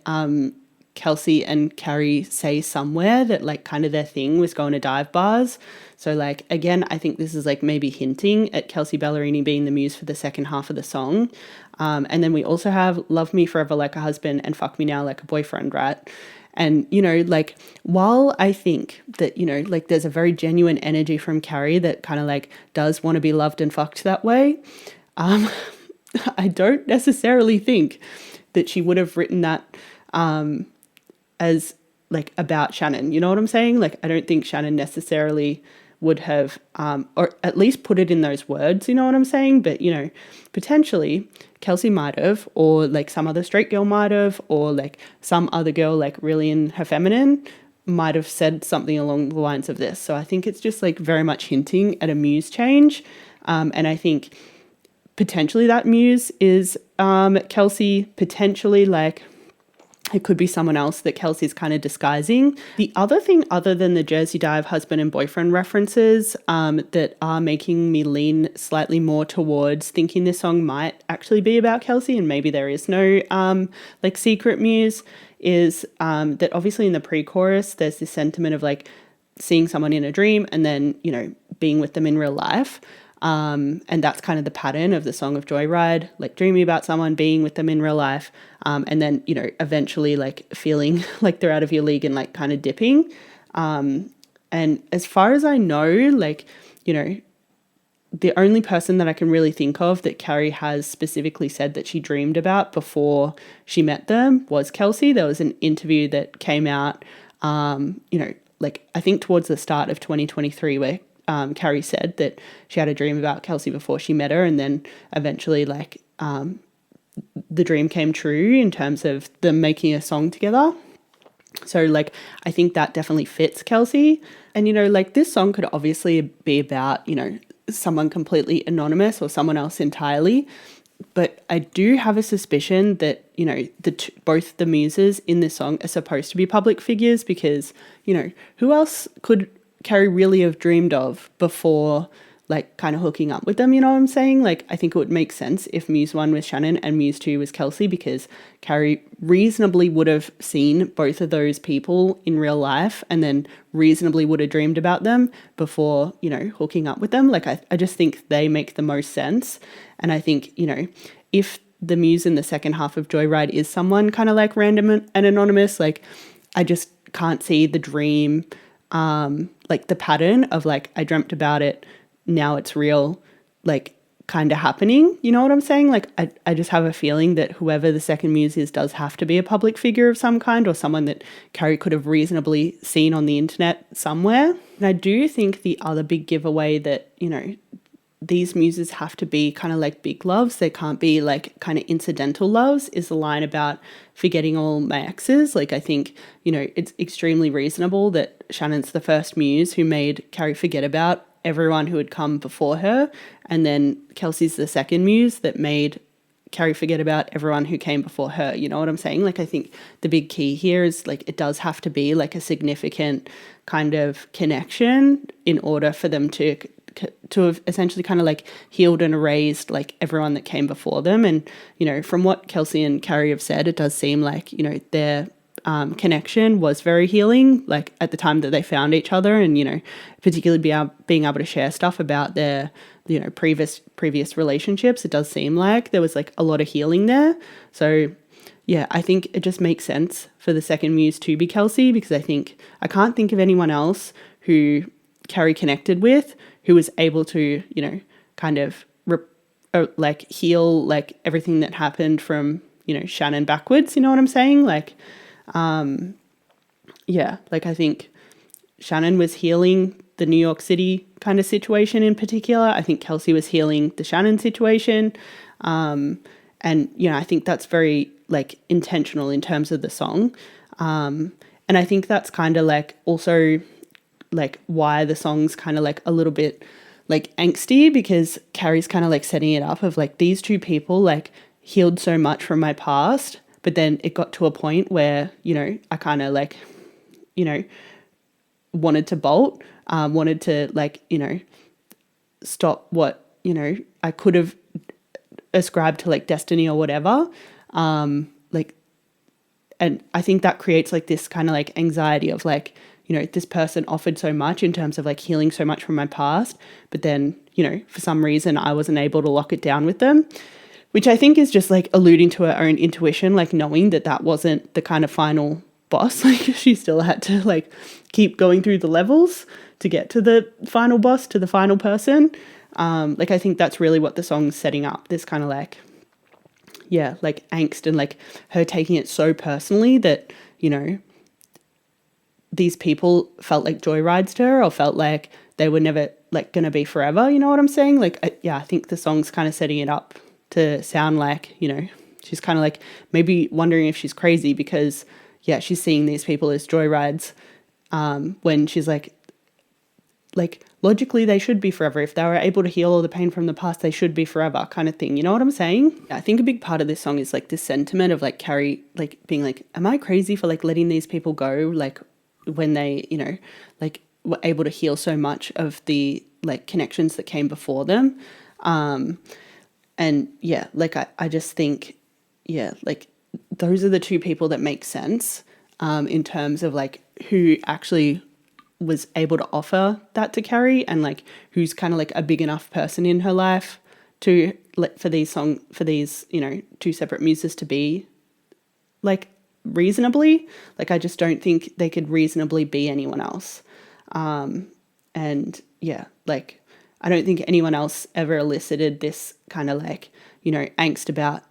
Kelsey and Carrie say somewhere that like kind of their thing was going to dive bars. So like, again, I think this is like maybe hinting at Kelsey Ballerini being the muse for the second half of the song. And then we also have Love Me Forever Like a Husband and Fuck Me Now Like a Boyfriend, right? And, you know, like, while I think that, you know, like there's a very genuine energy from Carrie that kind of like does want to be loved and fucked that way, I don't necessarily think that she would have written that as like about Shannon. You know what I'm saying? Like, I don't think Shannon necessarily would have, or at least put it in those words, you know what I'm saying? But, you know, potentially Kelsey might have, or like some other straight girl might have, or like some other girl like really in her feminine might have said something along the lines of this. So I think it's just like very much hinting at a muse change. And I think potentially that muse is Kelsey, potentially like it could be someone else that Kelsey's kind of disguising. The other thing, other than the Jersey Dive husband and boyfriend references, that are making me lean slightly more towards thinking this song might actually be about Kelsey and maybe there is no like secret muse, is that obviously in the pre-chorus there's this sentiment of like seeing someone in a dream and then, you know, being with them in real life. And that's kind of the pattern of the song of Joyride, like dreaming about someone, being with them in real life, and then, you know, eventually like feeling like they're out of your league and like kind of dipping. And as far as I know, like, you know, the only person that I can really think of that Carrie has specifically said that she dreamed about before she met them was Kelsey. There was an interview that came out, you know, like I think towards the start of 2023 where Carrie said that she had a dream about Kelsey before she met her, and then eventually like the dream came true in terms of them making a song together. So like I think that definitely fits Kelsey. And, you know, like this song could obviously be about, you know, someone completely anonymous or someone else entirely, but I do have a suspicion that, you know, both the muses in this song are supposed to be public figures, because, you know, who else could Carrie really have dreamed of before like kind of hooking up with them, you know what I'm saying? Like, I think it would make sense if Muse 1 was Shannon and Muse 2 was Kelsey, because Carrie reasonably would have seen both of those people in real life and then reasonably would have dreamed about them before, you know, hooking up with them. Like, I just think they make the most sense. And I think, you know, if the Muse in the second half of Joyride is someone kind of like random and anonymous, like I just can't see the dream, like the pattern of like, I dreamt about it, now it's real, like kind of happening. You know what I'm saying? Like, I just have a feeling that whoever the second muse is does have to be a public figure of some kind, or someone that Carrie could have reasonably seen on the internet somewhere. And I do think the other big giveaway that, you know, these muses have to be kind of like big loves. They can't be like kind of incidental loves, is the line about forgetting all my exes. Like, I think, you know, it's extremely reasonable that Shannon's the first muse who made Carrie forget about everyone who had come before her. And then Kelsey's the second muse that made Carrie forget about everyone who came before her. You know what I'm saying? Like, I think the big key here is like, it does have to be like a significant kind of connection in order for them to have essentially kind of like healed and erased like everyone that came before them. And, you know, from what Kelsey and Carrie have said, it does seem like, you know, their connection was very healing, like at the time that they found each other, and, you know, particularly being able to share stuff about their, you know, previous relationships. It does seem like there was like a lot of healing there. So yeah, I think it just makes sense for the second muse to be Kelsey, because I can't think of anyone else who Carrie connected with who was able to, you know, kind of like heal like everything that happened from, you know, Shannon backwards. You know what I'm saying? Like, yeah, like I think Shannon was healing the New York City kind of situation in particular. I think Kelsey was healing the Shannon situation. And, you know, I think that's very like intentional in terms of the song. And I think that's kind of like also like why the song's kind of like a little bit like angsty, because Carrie's kind of like setting it up of like these two people like healed so much from my past, but then it got to a point where, you know, I kind of like, you know, wanted to bolt, wanted to like, you know, stop what, you know, I could have ascribed to like destiny or whatever. Like, and I think that creates like this kind of like anxiety of like, you know, this person offered so much in terms of like healing so much from my past, but then, you know, for some reason I wasn't able to lock it down with them, which I think is just like alluding to her own intuition, like knowing that that wasn't the kind of final boss. Like, she still had to like keep going through the levels to get to the final boss, to the final person. Like, I think that's really what the song's setting up, this kind of like, yeah, like angst and like her taking it so personally that, you know, these people felt like joyrides to her, or felt like they were never like going to be forever. You know what I'm saying? Like, I think the song's kind of setting it up to sound like, you know, she's kind of like maybe wondering if she's crazy because, yeah, she's seeing these people as joyrides, when she's like logically they should be forever. If they were able to heal all the pain from the past, they should be forever, kind of thing. You know what I'm saying? I think a big part of this song is like this sentiment of like Carrie like being like, am I crazy for like letting these people go? Like, when they, you know, like were able to heal so much of the like connections that came before them. And yeah, like I just think, yeah, like those are the two people that make sense in terms of like who actually was able to offer that to Carrie, and like who's kind of like a big enough person in her life to for these, you know, two separate muses to be like reasonably. Like, I just don't think they could reasonably be anyone else. And yeah, like I don't think anyone else ever elicited this kind of like, you know, angst about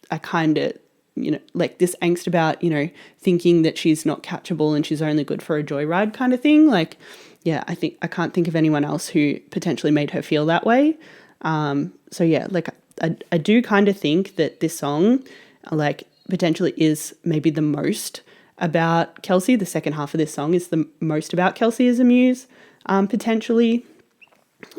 a kind of, you know, like this angst about, you know, thinking that she's not catchable and she's only good for a joyride kind of thing. Like, yeah, I can't think of anyone else who potentially made her feel that way. So yeah, like I do kind of think that this song like potentially is maybe the most about Kelsey. The second half of this song is the most about Kelsey as a muse, potentially.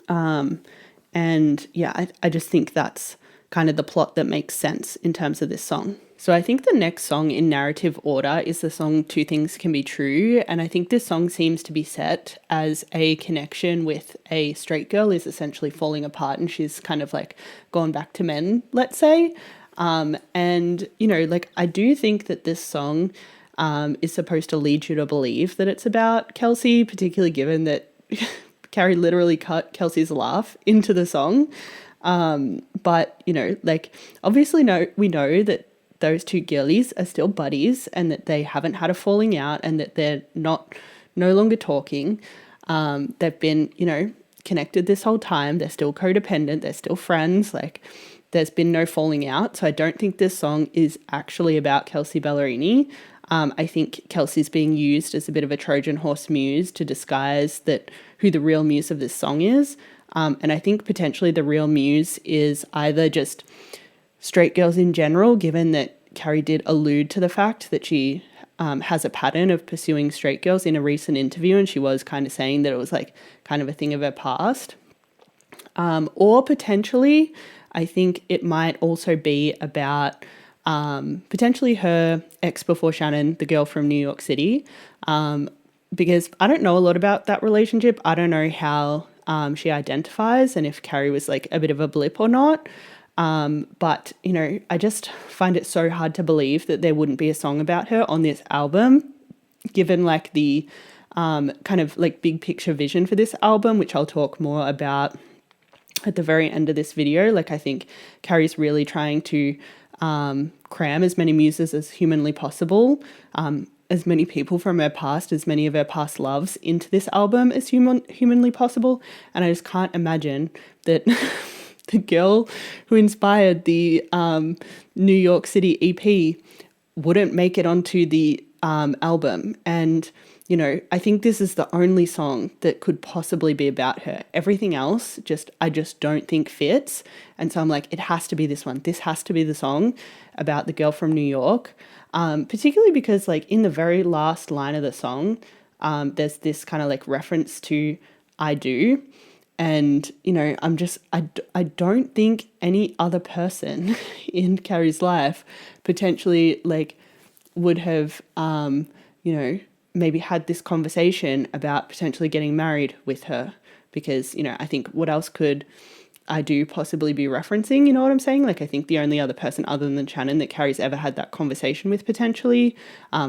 And yeah, I just think that's kind of the plot that makes sense in terms of this song. So I think the next song in narrative order is the song Two Things Can Be True. And I think this song seems to be set as a connection with a straight girl is essentially falling apart, and she's kind of like gone back to men, let's say. And, you know, like I do think that this song is supposed to lead you to believe that it's about Kelsey, particularly given that Carrie literally cut Kelsey's laugh into the song. But, you know, like obviously we know that those two girlies are still buddies and that they haven't had a falling out and that they're no longer talking. They've been, you know, connected this whole time. They're still codependent. They're still friends. Like, there's been no falling out. So I don't think this song is actually about Kelsey Ballerini. I think Kelsey's being used as a bit of a Trojan horse muse to disguise that who the real muse of this song is. And I think potentially the real muse is either just straight girls in general, given that Carrie did allude to the fact that she has a pattern of pursuing straight girls in a recent interview, and she was kind of saying that it was like kind of a thing of her past. Or potentially, I think it might also be about potentially her ex before Shannon, the girl from New York City, because I don't know a lot about that relationship. I don't know how she identifies and if Carrie was like a bit of a blip or not. But, you know, I just find it so hard to believe that there wouldn't be a song about her on this album, given like the kind of like big picture vision for this album, which I'll talk more about at the very end of this video. Like, I think Carrie's really trying to cram as many muses as humanly possible, as many people from her past, as many of her past loves into this album as humanly possible. And I just can't imagine that the girl who inspired the New York City EP wouldn't make it onto the album. And, you know, I think this is the only song that could possibly be about her. Everything else, I just don't think fits. And so I'm like, it has to be this one. This has to be the song about the girl from New York. Particularly because, like, in the very last line of the song, there's this kind of like reference to I do. And, you know, I don't think any other person in Carrie's life potentially like would have, you know, maybe had this conversation about potentially getting married with her, because, you know, I think what else could I do possibly be referencing, you know what I'm saying? Like, I think the only other person other than Shannon that Carrie's ever had that conversation with potentially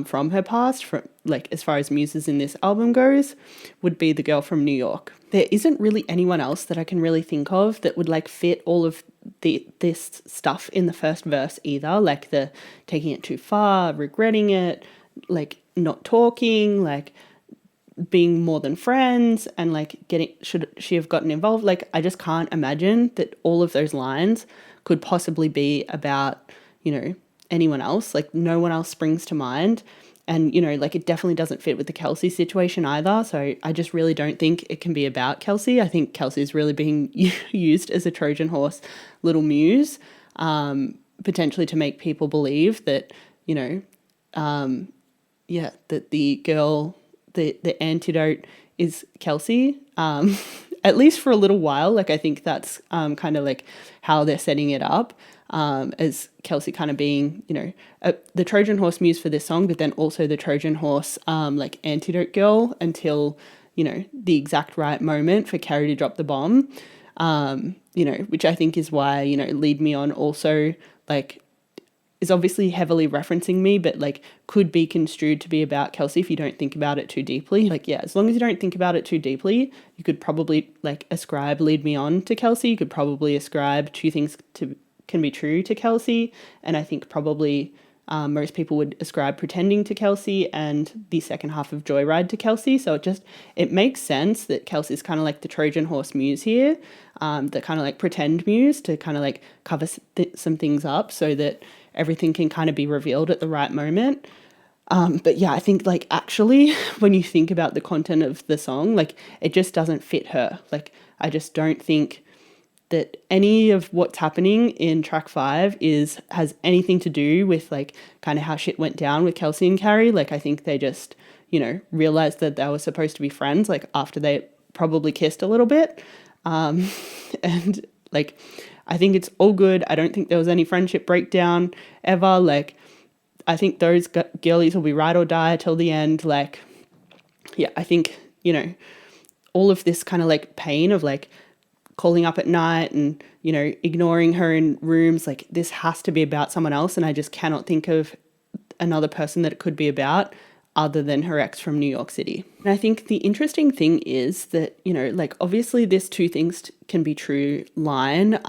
from her past, from like as far as muses in this album goes, would be the girl from New York. There isn't really anyone else that I can really think of that would like fit all of this stuff in the first verse either, like the taking it too far, regretting it, like not talking, like being more than friends, and like should she have gotten involved? Like, I just can't imagine that all of those lines could possibly be about, you know, anyone else. Like, no one else springs to mind. And, you know, like, it definitely doesn't fit with the Kelsey situation either. So I just really don't think it can be about Kelsey. I think Kelsey is really being used as a Trojan horse little muse, potentially to make people believe that, you know, that the girl, the antidote is Kelsey, at least for a little while. Like, I think that's kind of like how they're setting it up, as Kelsey kind of being, you know, the Trojan horse muse for this song, but then also the Trojan horse like antidote girl until, you know, the exact right moment for Carrie to drop the bomb, you know, which I think is why, you know, Lead Me On also like is obviously heavily referencing me, but like could be construed to be about Kelsey if you don't think about it too deeply. Like, yeah, as long as you don't think about it too deeply, you could probably like ascribe Lead Me On to Kelsey. You could probably ascribe Two Things Can Be True to Kelsey. And I think probably most people would ascribe Pretending to Kelsey and the second half of Joyride to Kelsey. So it makes sense that Kelsey's kind of like the Trojan horse muse here, the kind of like pretend muse to kind of like cover some things up so that everything can kind of be revealed at the right moment. But yeah, I think like actually when you think about the content of the song, like it just doesn't fit her. Like, I just don't think that any of what's happening in track 5 has anything to do with like kind of how shit went down with Kelsey and Carrie. Like, I think they just, you know, realized that they were supposed to be friends, like after they probably kissed a little bit. And like, I think it's all good. I don't think there was any friendship breakdown ever. Like, I think those girlies will be ride or die till the end. Like, yeah, I think, you know, all of this kind of like pain of like calling up at night and, you know, ignoring her in rooms, like this has to be about someone else. And I just cannot think of another person that it could be about other than her ex from New York City. And I think the interesting thing is that, you know, like obviously this Two Things Can Be True line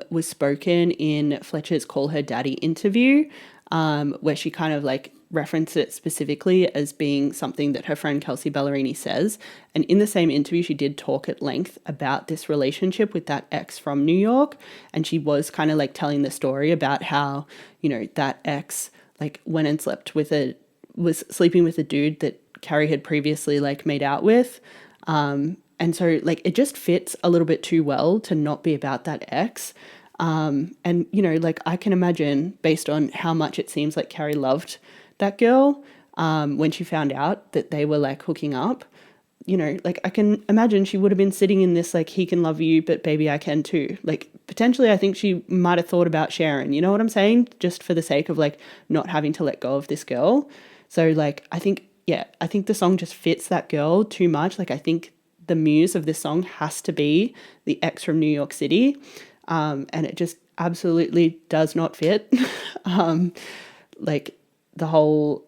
was spoken in Fletcher's Call Her Daddy interview, where she kind of like referenced it specifically as being something that her friend Kelsey Ballerini says. And in the same interview, she did talk at length about this relationship with that ex from New York. And she was kind of like telling the story about how, that ex like went and was sleeping with a dude that Carrie had previously like made out with. And so like it just fits a little bit too well to not be about that ex. And, like I can imagine based on how much it seems like Carrie loved that girl, when she found out that they were like hooking up, like I can imagine she would have been sitting in this, like, he can love you, but baby, I can too. Like potentially I think she might have thought about Sharon, you know what I'm saying? Just for the sake of like not having to let go of this girl. So like, I think the song just fits that girl too much. Like I think the muse of this song has to be the ex from New York City. And it just absolutely does not fit. Like the whole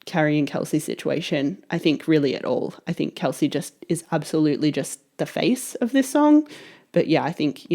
Carrie and Kelsey situation, I think really at all. I think Kelsey just is absolutely just the face of this song. But yeah, I think,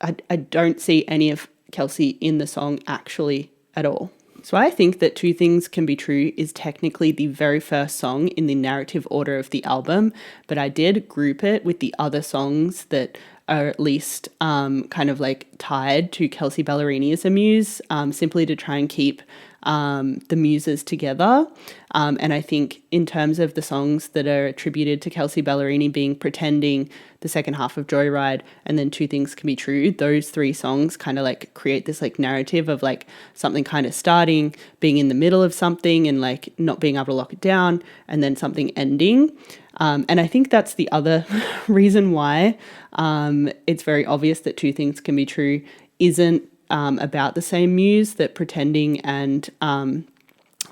I don't see any of Kelsey in the song actually at all. So I think that Two Things Can Be True is technically the very first song in the narrative order of the album, but I did group it with the other songs that are at least kind of like tied to Kelsey Ballerini as a muse, simply to try and keep the muses together. And I think in terms of the songs that are attributed to Kelsey Ballerini being Pretending, the second half of Joyride, and then Two Things Can Be True, those three songs kind of like create this like narrative of like something kind of starting, being in the middle of something and like not being able to lock it down, and then something ending. And I think that's the other reason why it's very obvious that Two Things Can Be True isn't about the same muse that Pretending and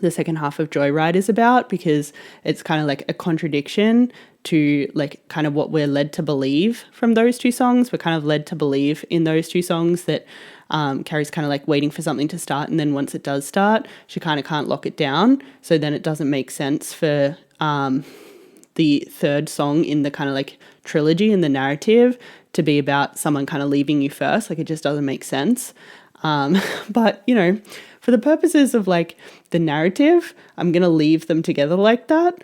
the second half of Joyride is about, because it's kind of like a contradiction to like kind of what we're led to believe from those two songs. We're kind of led to believe in those two songs that Carrie's kind of like waiting for something to start, and then once it does start, she kind of can't lock it down. So then it doesn't make sense for the third song in the kind of like trilogy in the narrative to be about someone kind of leaving you first. Like it just doesn't make sense. But, for the purposes of like the narrative, I'm going to leave them together like that.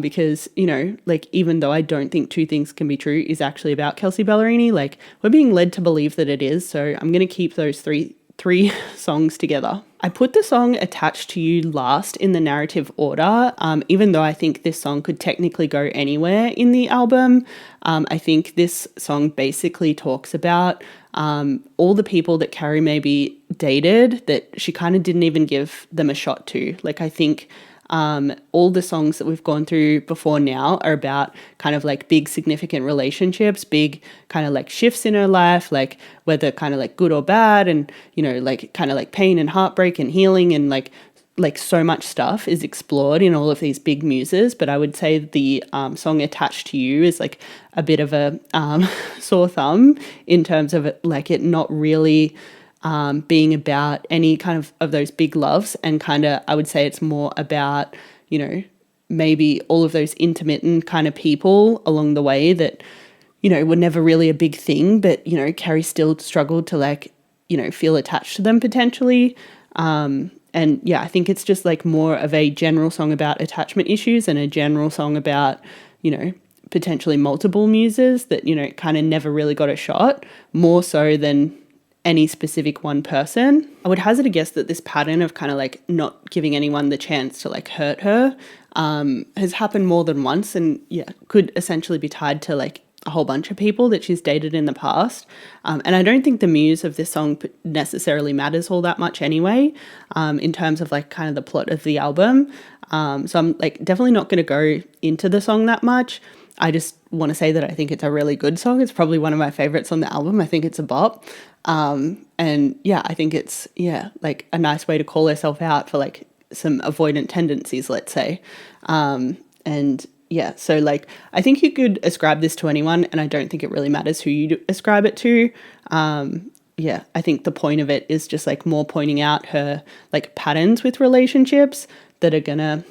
Because, like even though I don't think Two Things Can Be True is actually about Kelsey Ballerini, like we're being led to believe that it is. So I'm going to keep those three songs together. I put the song Attached to You last in the narrative order, even though I think this song could technically go anywhere in the album. I think this song basically talks about all the people that Carrie maybe dated that she kind of didn't even give them a shot to. Like I think all the songs that we've gone through before now are about kind of like big significant relationships, big kind of like shifts in her life, like whether kind of like good or bad, and like kind of like pain and heartbreak and healing, and like so much stuff is explored in all of these big muses. But I would say the song Attached to You is like a bit of a sore thumb in terms of it, like it not really being about any kind of those big loves, and kind of I would say it's more about maybe all of those intermittent kind of people along the way that were never really a big thing, but Carrie still struggled to like feel attached to them potentially. And yeah, I think it's just like more of a general song about attachment issues and a general song about potentially multiple muses that kind of never really got a shot, more so than any specific one person. I would hazard a guess that this pattern of kind of like not giving anyone the chance to like hurt her has happened more than once, and yeah, could essentially be tied to like a whole bunch of people that she's dated in the past. And I don't think the muse of this song necessarily matters all that much anyway, in terms of like kind of the plot of the album. So I'm like definitely not going to go into the song that much. I just want to say that I think it's a really good song. It's probably one of my favorites on the album. I think it's a bop. And yeah, I think it's, like a nice way to call herself out for like some avoidant tendencies, let's say. And yeah, so like I think you could ascribe this to anyone, and I don't think it really matters who you ascribe it to. I think the point of it is just like more pointing out her like patterns with relationships that are gonna,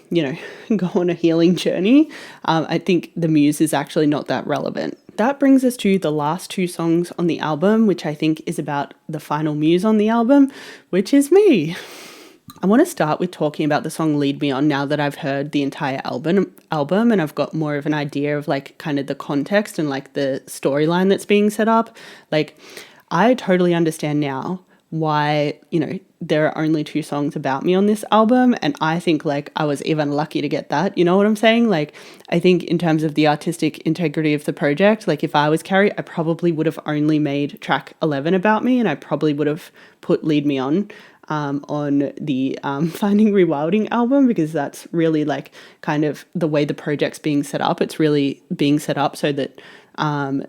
go on a healing journey. I think the muse is actually not that relevant. That brings us to the last two songs on the album, which I think is about the final muse on the album, which is me. I want to start with talking about the song Lead Me On now that I've heard the entire album and I've got more of an idea of like kind of the context and like the storyline that's being set up. Like I totally understand now why, you know, there are only 2 songs about me on this album, and I think like I was even lucky to get that. You know what I'm saying? Like I think in terms of the artistic integrity of the project, like if I was Carrie, I probably would have only made track 11 about me, and I probably would have put Lead Me on the Finding Rewilding album, because that's really like kind of the way the project's being set up. It's really being set up so that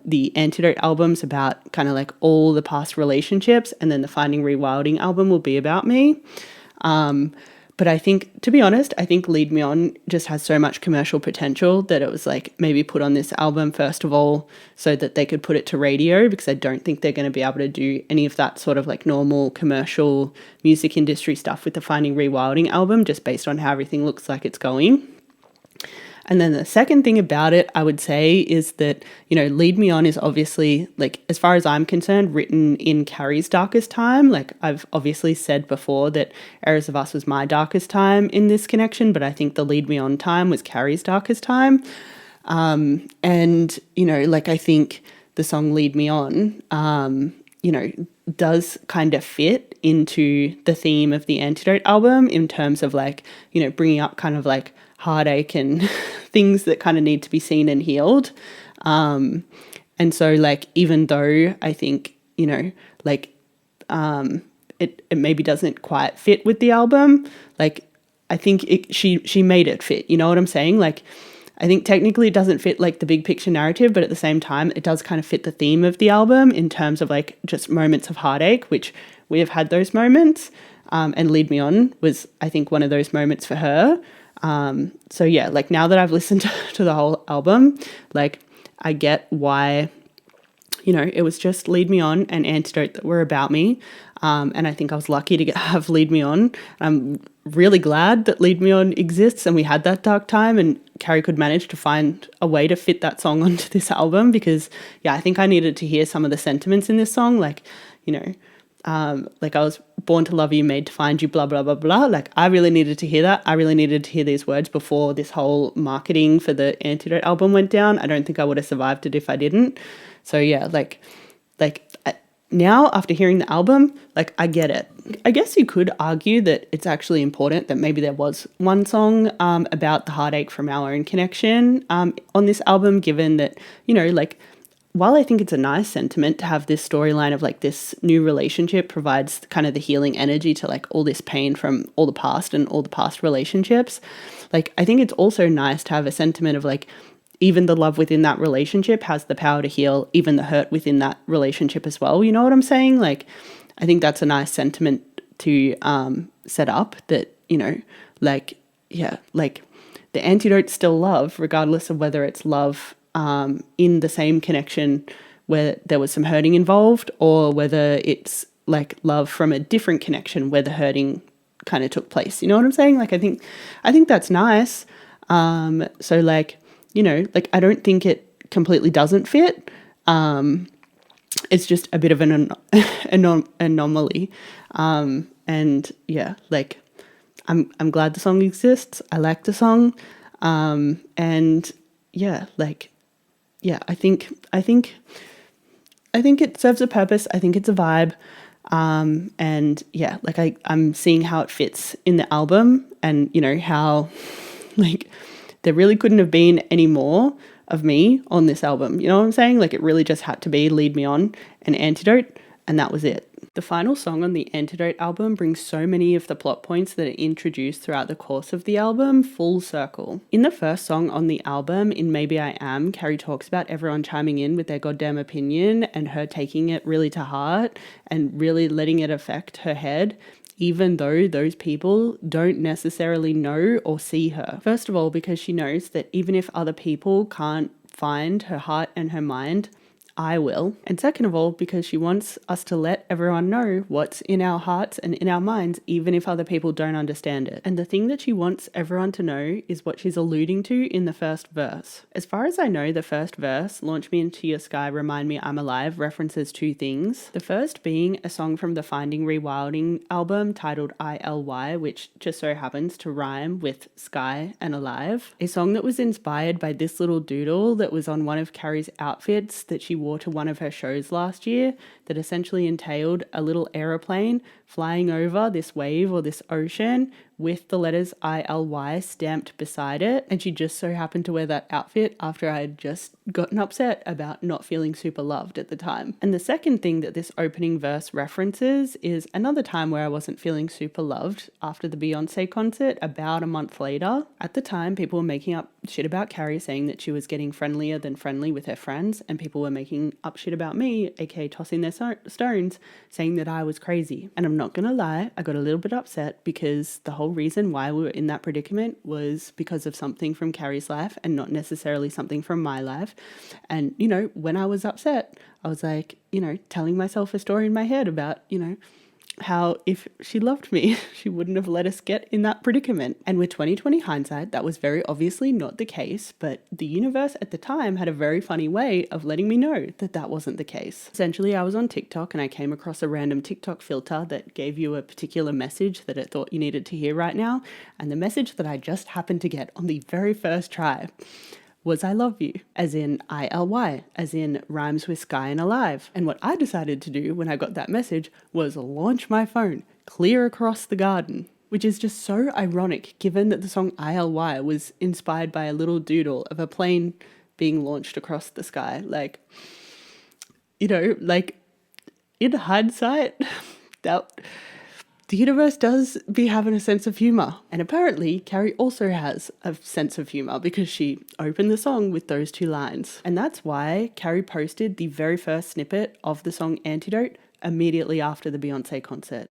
the Antidote album's about kind of like all the past relationships, and then the Finding Rewilding album will be about me. But I think, to be honest, I think Lead Me On just has so much commercial potential that it was like maybe put on this album first of all so that they could put it to radio, because I don't think they're going to be able to do any of that sort of like normal commercial music industry stuff with the Finding Rewilding album, just based on how everything looks like it's going. And then the second thing about it, I would say, is that, you know, Lead Me On is obviously, like, as far as I'm concerned, written in Carrie's darkest time. Like, I've obviously said before that Eras of Us was my darkest time in this connection, but I think the Lead Me On time was Carrie's darkest time. And, you know, like, I think the song Lead Me On, you know, does kind of fit into the theme of the Antidote album in terms of, like, you know, bringing up kind of like heartache and things that kind of need to be seen and healed. And so like, even though I think, you know, like, it maybe doesn't quite fit with the album, like, I think she made it fit, you know what I'm saying? Like, I think technically it doesn't fit like the big picture narrative, but at the same time, it does kind of fit the theme of the album in terms of like just moments of heartache, which we have had those moments. And Lead Me On was, I think, one of those moments for her. So yeah, like now that I've listened to the whole album, like I get why, you know, it was just Lead Me On and Antidote that were about me. And I think I was lucky to have Lead Me On. I'm really glad that Lead Me On exists and we had that dark time, and Carrie could manage to find a way to fit that song onto this album, because yeah, I think I needed to hear some of the sentiments in this song. Like, you know, like I was born to love you, made to find you, blah, blah, blah, blah. Like I really needed to hear that. I really needed to hear these words before this whole marketing for the Antidote album went down. I don't think I would have survived it if I didn't. So yeah, now after hearing the album, like I get it. I guess you could argue that it's actually important that maybe there was one song about the heartache from our own connection on this album, given that, you know, like, while I think it's a nice sentiment to have this storyline of like this new relationship provides kind of the healing energy to like all this pain from all the past and all the past relationships, like I think it's also nice to have a sentiment of like even the love within that relationship has the power to heal even the hurt within that relationship as well. You know what I'm saying? Like I think that's a nice sentiment to set up that, you know, like, yeah, like the Antidote's still love, regardless of whether it's love in the same connection where there was some hurting involved, or whether it's like love from a different connection where the hurting kind of took place. You know what I'm saying? Like I think that's nice. So like, you know, like I don't think it completely doesn't fit. It's just a bit of an anomaly. And yeah, like I'm glad the song exists. I like the song. And yeah, like, yeah, I think it serves a purpose. I think it's a vibe. And yeah, like I'm seeing how it fits in the album, and you know, how like there really couldn't have been any more of me on this album. You know what I'm saying? Like it really just had to be Lead Me On and Antidote, and that was it. The final song on the Antidote album brings so many of the plot points that are introduced throughout the course of the album full circle. In the first song on the album, in Maybe I Am, Carrie talks about everyone chiming in with their goddamn opinion and her taking it really to heart and really letting it affect her head, even though those people don't necessarily know or see her. First of all, because she knows that even if other people can't find her heart and her mind, I will. And second of all, because she wants us to let everyone know what's in our hearts and in our minds, even if other people don't understand it. And the thing that she wants everyone to know is what she's alluding to in the first verse. As far as I know, the first verse, Launch Me Into Your Sky, Remind Me I'm Alive, references two things. The first being a song from the Finding Rewilding album titled ILY, which just so happens to rhyme with sky and alive. A song that was inspired by this little doodle that was on one of Carrie's outfits that she wore to one of her shows last year, that essentially entailed a little aeroplane flying over this wave or this ocean with the letters ILY stamped beside it. And she just so happened to wear that outfit after I had just gotten upset about not feeling super loved at the time. And the second thing that this opening verse references is another time where I wasn't feeling super loved after the Beyonce concert about a month later. At the time, people were making up shit about Carrie, saying that she was getting friendlier than friendly with her friends, and people were making up shit about me, aka tossing their stones, saying that I was crazy. And I'm not gonna lie, I got a little bit upset because the whole reason why we were in that predicament was because of something from Carrie's life and not necessarily something from my life. And, you know, when I was upset, I was like, you know, telling myself a story in my head about, you know, how if she loved me, she wouldn't have let us get in that predicament. And with 2020 hindsight, that was very obviously not the case, but the universe at the time had a very funny way of letting me know that that wasn't the case. Essentially, I was on TikTok and I came across a random TikTok filter that gave you a particular message that it thought you needed to hear right now. And the message that I just happened to get on the very first try was I love you, as in ILY, as in rhymes with sky and alive. And what I decided to do when I got that message was launch my phone clear across the garden, which is just so ironic given that the song ILY was inspired by a little doodle of a plane being launched across the sky. Like, you know, like in hindsight, that the universe does be having a sense of humor. And apparently, Carrie also has a sense of humor because she opened the song with those two lines. And that's why Carrie posted the very first snippet of the song Antidote immediately after the Beyonce concert.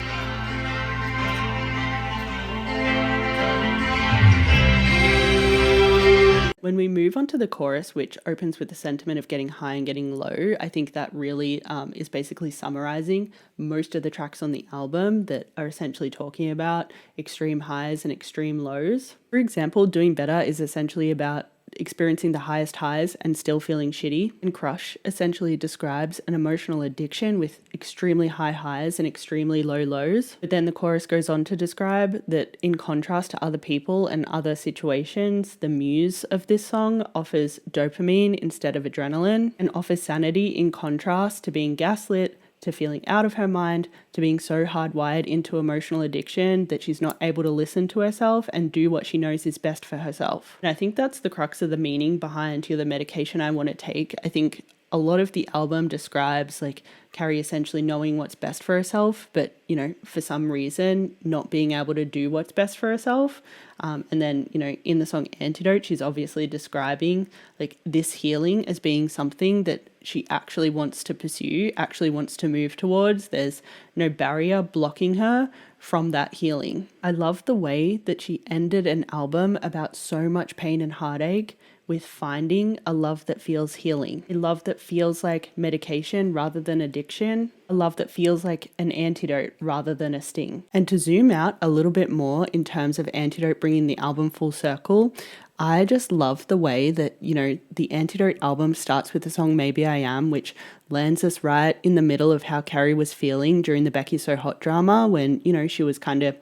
When we move on to the chorus, which opens with the sentiment of getting high and getting low, I think that really is basically summarizing most of the tracks on the album that are essentially talking about extreme highs and extreme lows. For example, Doing Better is essentially about experiencing the highest highs and still feeling shitty. And Crush essentially describes an emotional addiction with extremely high highs and extremely low lows. But then the chorus goes on to describe that in contrast to other people and other situations, the muse of this song offers dopamine instead of adrenaline and offers sanity in contrast to being gaslit, to feeling out of her mind, to being so hardwired into emotional addiction that she's not able to listen to herself and do what she knows is best for herself. And I think that's the crux of the meaning behind You're the Medication I Want to Take. I think a lot of the album describes like Carrie essentially knowing what's best for herself, but, you know, for some reason not being able to do what's best for herself. And then, you know, in the song Antidote, she's obviously describing like this healing as being something that she actually wants to pursue, actually wants to move towards. There's no barrier blocking her from that healing. I love the way that she ended an album about so much pain and heartache with finding a love that feels healing, a love that feels like medication rather than addiction, a love that feels like an antidote rather than a sting. And to zoom out a little bit more in terms of Antidote bringing the album full circle, I just love the way that, you know, the Antidote album starts with the song Maybe I Am, which lands us right in the middle of how Carrie was feeling during the Becky So Hot drama when, you know, she was kind of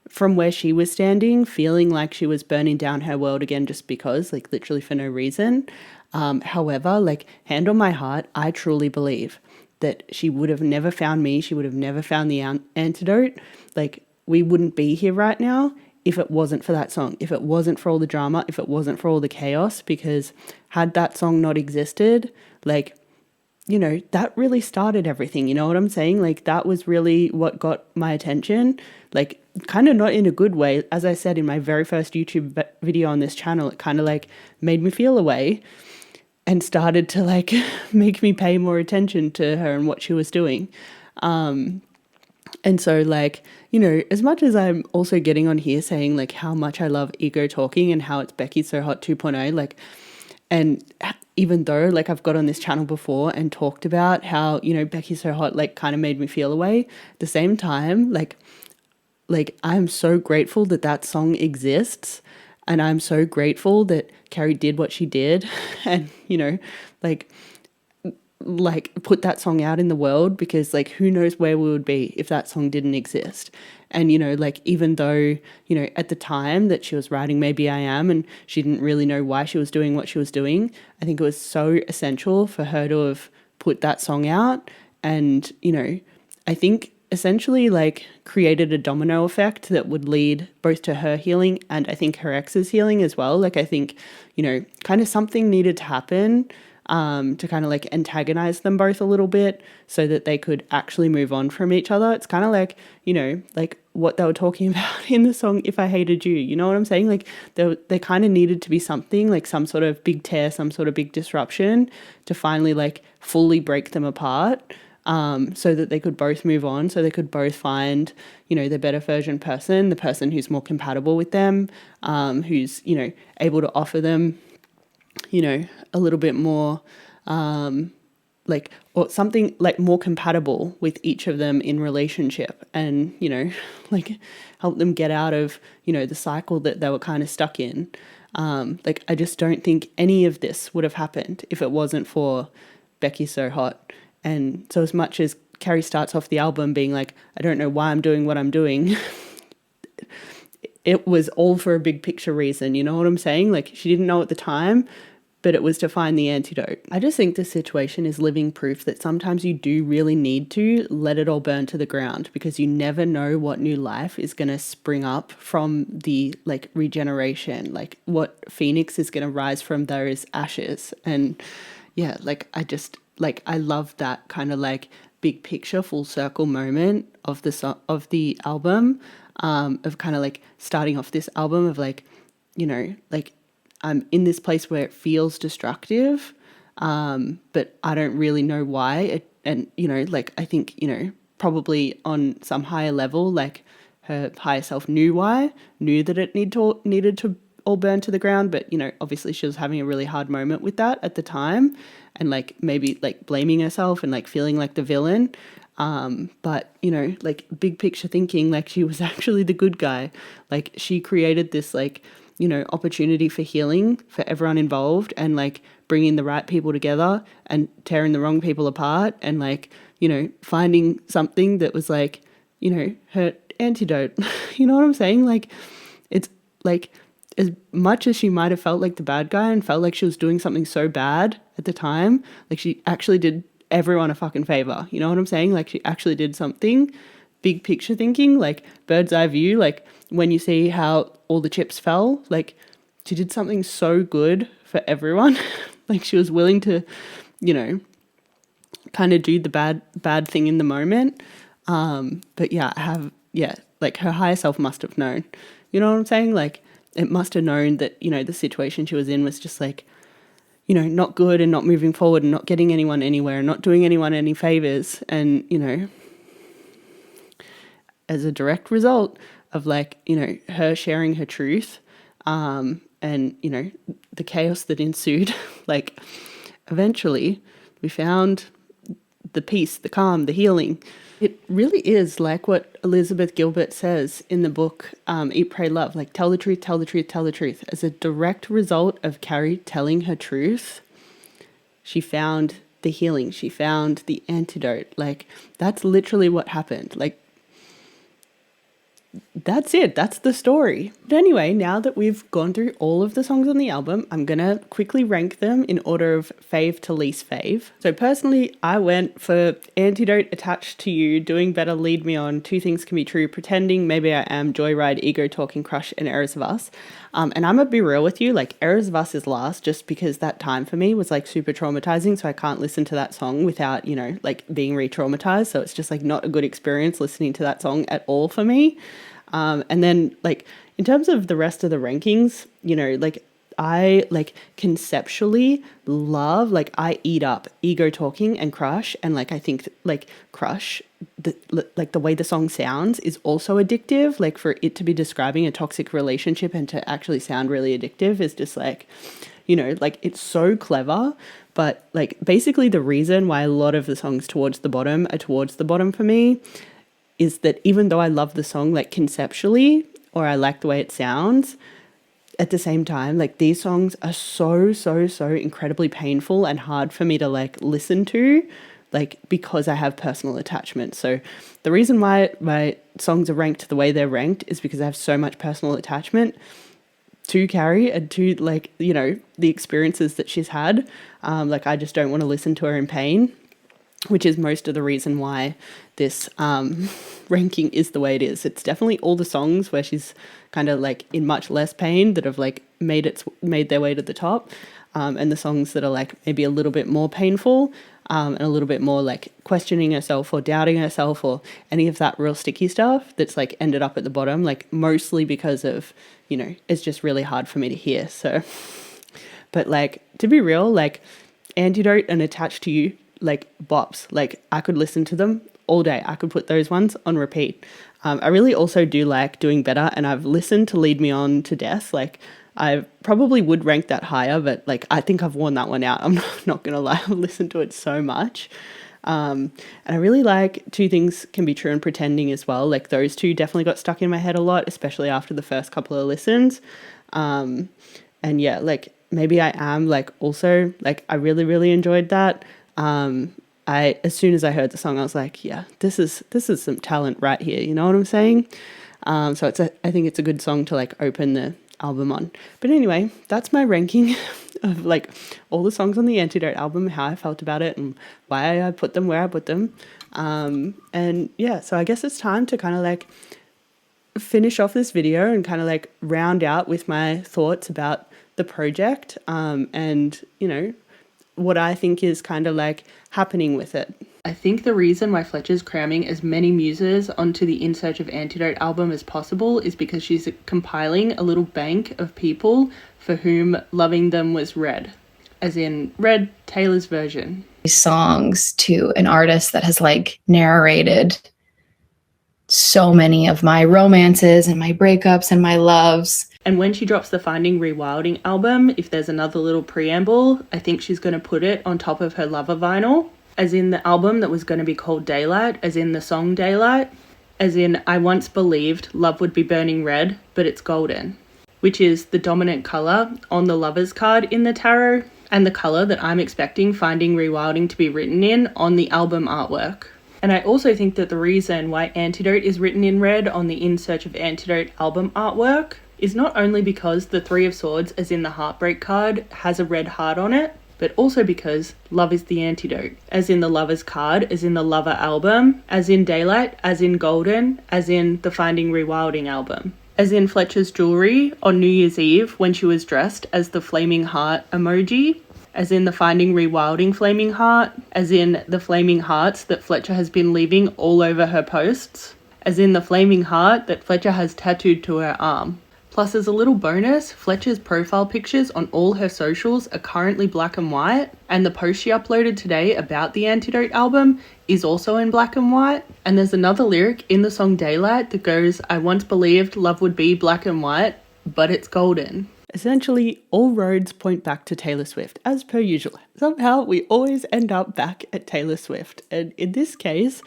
from where she was standing, feeling like she was burning down her world again just because, like literally for no reason. However, like hand on my heart, I truly believe that she would have never found me. She would have never found the antidote. Like we wouldn't be here right now if it wasn't for that song, if it wasn't for all the drama, if it wasn't for all the chaos, because had that song not existed, like, you know, that really started everything. You know what I'm saying? Like that was really what got my attention, like kind of not in a good way. As I said in my very first YouTube video on this channel, it kind of like made me feel away and started to like make me pay more attention to her and what she was doing. And so like, you know, as much as I'm also getting on here saying like how much I love ego talking and how it's Becky So Hot 2.0, like, and even though like I've got on this channel before and talked about how, you know, Becky's So Hot like kind of made me feel away, at the same time, like I'm so grateful that that song exists, and I'm so grateful that Carrie did what she did and, you know, like put that song out in the world, because like who knows where we would be if that song didn't exist. And, you know, like even though, you know, at the time that she was writing Maybe I Am and she didn't really know why she was doing what she was doing, I think it was so essential for her to have put that song out. And, you know, I think essentially like created a domino effect that would lead both to her healing and I think her ex's healing as well. Like I think, you know, kind of something needed to happen to kind of like antagonize them both a little bit so that they could actually move on from each other. It's kind of like, you know, like what they were talking about in the song If I Hated You, you know what I'm saying? Like they kind of needed to be something like some sort of big tear, some sort of big disruption to finally like fully break them apart, so that they could both move on, so they could both find, you know, the better version person, the person who's more compatible with them, who's, you know, able to offer them, you know, a little bit more like, or something like more compatible with each of them in relationship, and, you know, like help them get out of, you know, the cycle that they were kind of stuck in. Like I just don't think any of this would have happened if it wasn't for Becky So Hot. And so as much as Carrie starts off the album being like, I don't know why I'm doing what I'm doing, it was all for a big picture reason, you know what I'm saying? Like she didn't know at the time, but it was to find the antidote. I just think this situation is living proof that sometimes you do really need to let it all burn to the ground, because you never know what new life is going to spring up from the like regeneration, like what phoenix is going to rise from those ashes. And yeah, like I love that kind of like big picture full circle moment of the album, of kind of like starting off this album of like, you know, like I'm in this place where it feels destructive, but I don't really know why. And, you know, like I think, you know, probably on some higher level, like her higher self knew why, knew that it needed to all burn to the ground. But, you know, obviously she was having a really hard moment with that at the time, and like maybe like blaming herself and like feeling like the villain. But, you know, like big picture thinking, like she was actually the good guy. Like she created this like, you know, opportunity for healing for everyone involved, and like bringing the right people together and tearing the wrong people apart, and like, you know, finding something that was like, you know, her antidote. You know what I'm saying? Like it's like, as much as she might have felt like the bad guy and felt like she was doing something so bad at the time, like she actually did everyone a fucking favor. You know what I'm saying? Like she actually did something, big picture thinking, like bird's eye view. Like when you see how all the chips fell, like she did something so good for everyone. Like she was willing to, you know, kind of do the bad thing in the moment. But yeah, like her higher self must have known. You know what I'm saying? Like it must have known that, you know, the situation she was in was just like, you know, not good, and not moving forward, and not getting anyone anywhere, and not doing anyone any favors. And, you know, as a direct result of like, you know, her sharing her truth, and, you know, the chaos that ensued, like eventually we found the peace, the calm, the healing. It really is like what Elizabeth Gilbert says in the book, Eat, Pray, Love, like tell the truth, tell the truth, tell the truth. As a direct result of Carrie telling her truth, she found the healing. She found the antidote. Like that's literally what happened. Like that's it. That's the story. But anyway, now that we've gone through all of the songs on the album, I'm going to quickly rank them in order of fave to least fave. So personally, I went for Antidote, Attached to You, Doing Better, Lead Me On, Two Things Can Be True, Pretending, Maybe I Am, Joyride, Ego Talking, Crush, and Errors of Us. And I'm going to be real with you, like Errors of Us is last just because that time for me was like super traumatizing. So I can't listen to that song without, you know, like being re-traumatized. So it's just like not a good experience listening to that song at all for me. And then like in terms of the rest of the rankings, you know, like I like conceptually love, like I eat up Ego Talking and Crush. And like I think like Crush, like the way the song sounds is also addictive. Like for it to be describing a toxic relationship and to actually sound really addictive is just like, you know, like it's so clever. But like basically the reason why a lot of the songs towards the bottom are towards the bottom for me is that even though I love the song like conceptually, or I like the way it sounds, at the same time, like these songs are so incredibly painful and hard for me to like listen to, like because I have personal attachment. So the reason why my songs are ranked the way they're ranked is because I have so much personal attachment to Carrie and to, like, you know, the experiences that she's had. Like I just don't want to listen to her in pain, which is most of the reason why this ranking is the way it is. It's definitely all the songs where she's kind of like in much less pain that have like made their way to the top, and the songs that are like maybe a little bit more painful, and a little bit more like questioning herself or doubting herself or any of that real sticky stuff that's like ended up at the bottom, like mostly because of, you know, it's just really hard for me to hear. So, but like to be real, like Antidote and Attached to You, like bops, like I could listen to them all day. I could put those ones on repeat. I really also do like Doing Better, and I've listened to Lead Me On to Death. Like I probably would rank that higher, but like I think I've worn that one out. I'm not gonna lie, I've listened to it so much. And I really like Two Things Can Be True and Pretending as well. Like those two definitely got stuck in my head a lot, especially after the first couple of listens. And yeah, like maybe I am like also like I really enjoyed that. As soon as I heard the song, I was like, yeah, this is some talent right here. You know what I'm saying? So I think it's a good song to like open the album on. But anyway, that's my ranking of like all the songs on the Antidote album, how I felt about it and why I put them where I put them. And yeah, so I guess it's time to kind of like finish off this video and kind of like round out with my thoughts about the project, and, you know, what I think is kind of like happening with it. I think the reason why Fletcher's cramming as many muses onto the In Search of Antidote album as possible is because she's compiling a little bank of people for whom loving them was read, as in read Taylor's version. Songs to an artist that has like narrated so many of my romances and my breakups and my loves. And when she drops the Finding Rewilding album, if there's another little preamble, I think she's going to put it on top of her Lover vinyl, as in the album that was going to be called Daylight, as in the song Daylight, as in I once believed love would be burning red, but it's golden, which is the dominant colour on the Lovers card in the tarot, and the colour that I'm expecting Finding Rewilding to be written in on the album artwork. And I also think that the reason why Antidote is written in red on the In Search of Antidote album artwork is not only because the Three of Swords, as in the Heartbreak card, has a red heart on it, but also because love is the antidote, as in the Lovers card, as in the Lover album, as in Daylight, as in Golden, as in the Finding Rewilding album, as in Fletcher's jewelry on New Year's Eve when she was dressed as the flaming heart emoji, as in the Finding Rewilding flaming heart, as in the flaming hearts that Fletcher has been leaving all over her posts, as in the flaming heart that Fletcher has tattooed to her arm. Plus, as a little bonus, Fletcher's profile pictures on all her socials are currently black and white, and the post she uploaded today about the Antidote album is also in black and white. And there's another lyric in the song Daylight that goes, I once believed love would be black and white, but it's golden. Essentially, all roads point back to Taylor Swift, as per usual. Somehow, we always end up back at Taylor Swift. And in this case,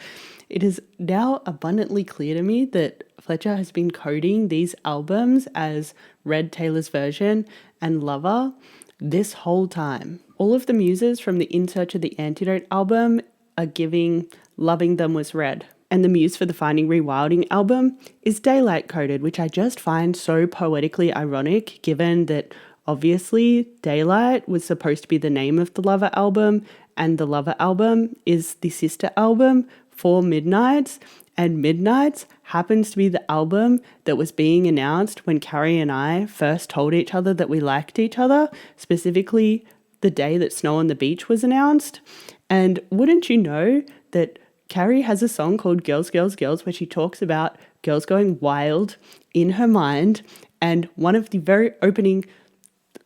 it is now abundantly clear to me that Fletcher has been coding these albums as Read Taylor's version and Lover this whole time. All of the muses from the In Search of the Antidote album are giving Loving Them Was Read. And the muse for the Finding Rewilding album is Daylight coded, which I just find so poetically ironic, given that obviously Daylight was supposed to be the name of the Lover album, and the Lover album is the sister album for Midnights, and Midnights happens to be the album that was being announced when Carrie and I first told each other that we liked each other, specifically the day that Snow on the Beach was announced. And wouldn't you know that Carrie has a song called Girls, Girls, Girls, where she talks about girls going wild in her mind, and one of the very opening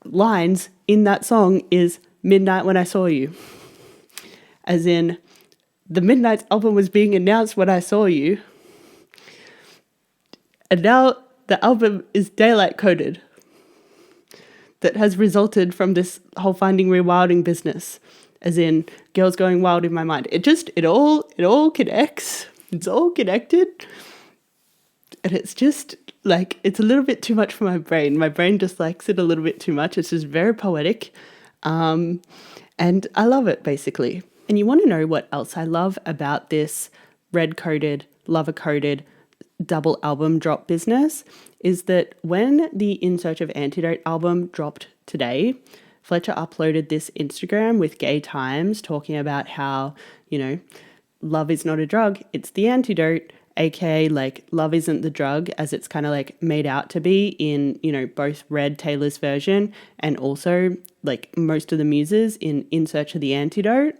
lines in that song is Midnight When I Saw You, as in the Midnights album was being announced when I saw you, and now the album is Daylight coded. that has resulted from this whole finding rewilding business, as in girls going wild in my mind. It all connects. It's all connected. And it's just like, it's a little bit too much for my brain. My brain just likes it a little bit too much. It's just very poetic. And I love it, basically. And you want to know what else I love about this red-coded, lover-coded double album drop business is that when the In Search of Antidote album dropped today, Fletcher uploaded this Instagram with Gay Times talking about how, love is not a drug, it's the antidote, aka like love isn't the drug as it's kind of like made out to be in, both Red Taylor's version and also like most of the muses in Search of the Antidote.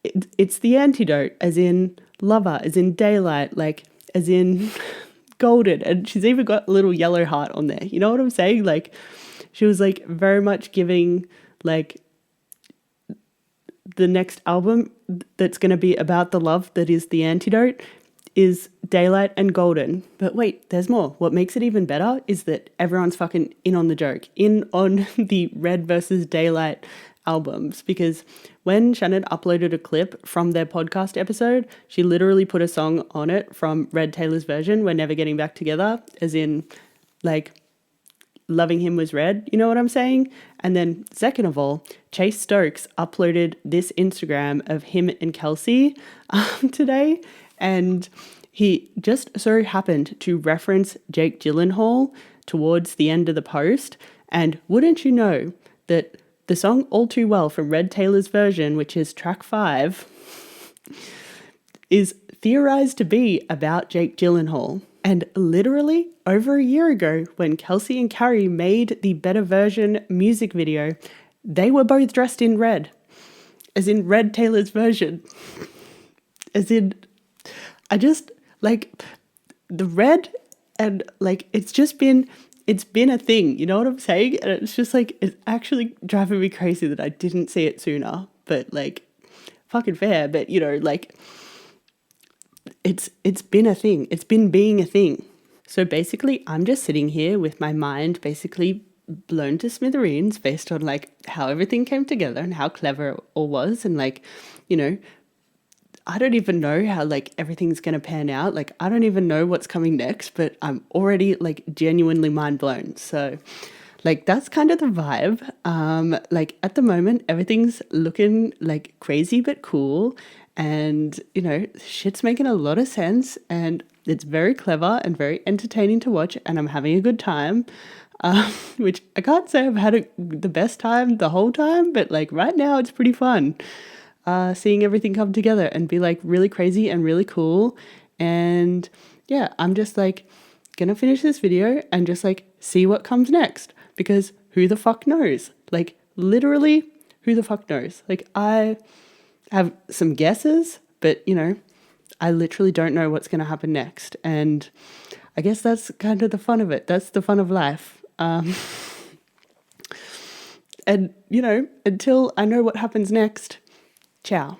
It's the antidote, as in lover, as in daylight, like as in golden. And she's even got a little yellow heart on there. You know what I'm saying? Like she was like very much giving like the next album that's going to be about the love that is the antidote is daylight and golden. But wait, there's more. What makes it even better is that everyone's fucking in on the joke, in on the Red versus Daylight albums, because when Shannon uploaded a clip from their podcast episode, she literally put a song on it from Red Taylor's version, We're Never Getting Back Together, as in like loving him was red, you know what I'm saying? And then second of all, Chase Stokes uploaded this Instagram of him and Kelsey today, and he just so happened to reference Jake Gyllenhaal towards the end of the post. And wouldn't you know that the song All Too Well from Red Taylor's version, which is track 5, is theorized to be about Jake Gyllenhaal. And literally over a year ago, when Kelsey and Carrie made the Better Version music video, they were both dressed in red, as in Red Taylor's version. As in, I just like the red, and like it's been a thing, you know what I'm saying? And it's just like, it's actually driving me crazy that I didn't see it sooner, but like fucking fair. But like it's been a thing. It's been being a thing. So basically I'm just sitting here with my mind basically blown to smithereens based on like how everything came together and how clever it all was. And like, I don't even know how like everything's going to pan out. Like, I don't even know what's coming next, but I'm already like genuinely mind blown. So like, that's kind of the vibe. Like at the moment, everything's looking like crazy, but cool. And, shit's making a lot of sense, and it's very clever and very entertaining to watch, and I'm having a good time. Which I can't say I've had the best time the whole time, but like right now it's pretty fun. Seeing everything come together and be like really crazy and really cool. And yeah, I'm just like gonna finish this video and just like see what comes next, because who the fuck knows? Like literally, who the fuck knows? Like I have some guesses, but I literally don't know what's gonna happen next. And I guess that's kind of the fun of it. That's the fun of life. And until I know what happens next, ciao.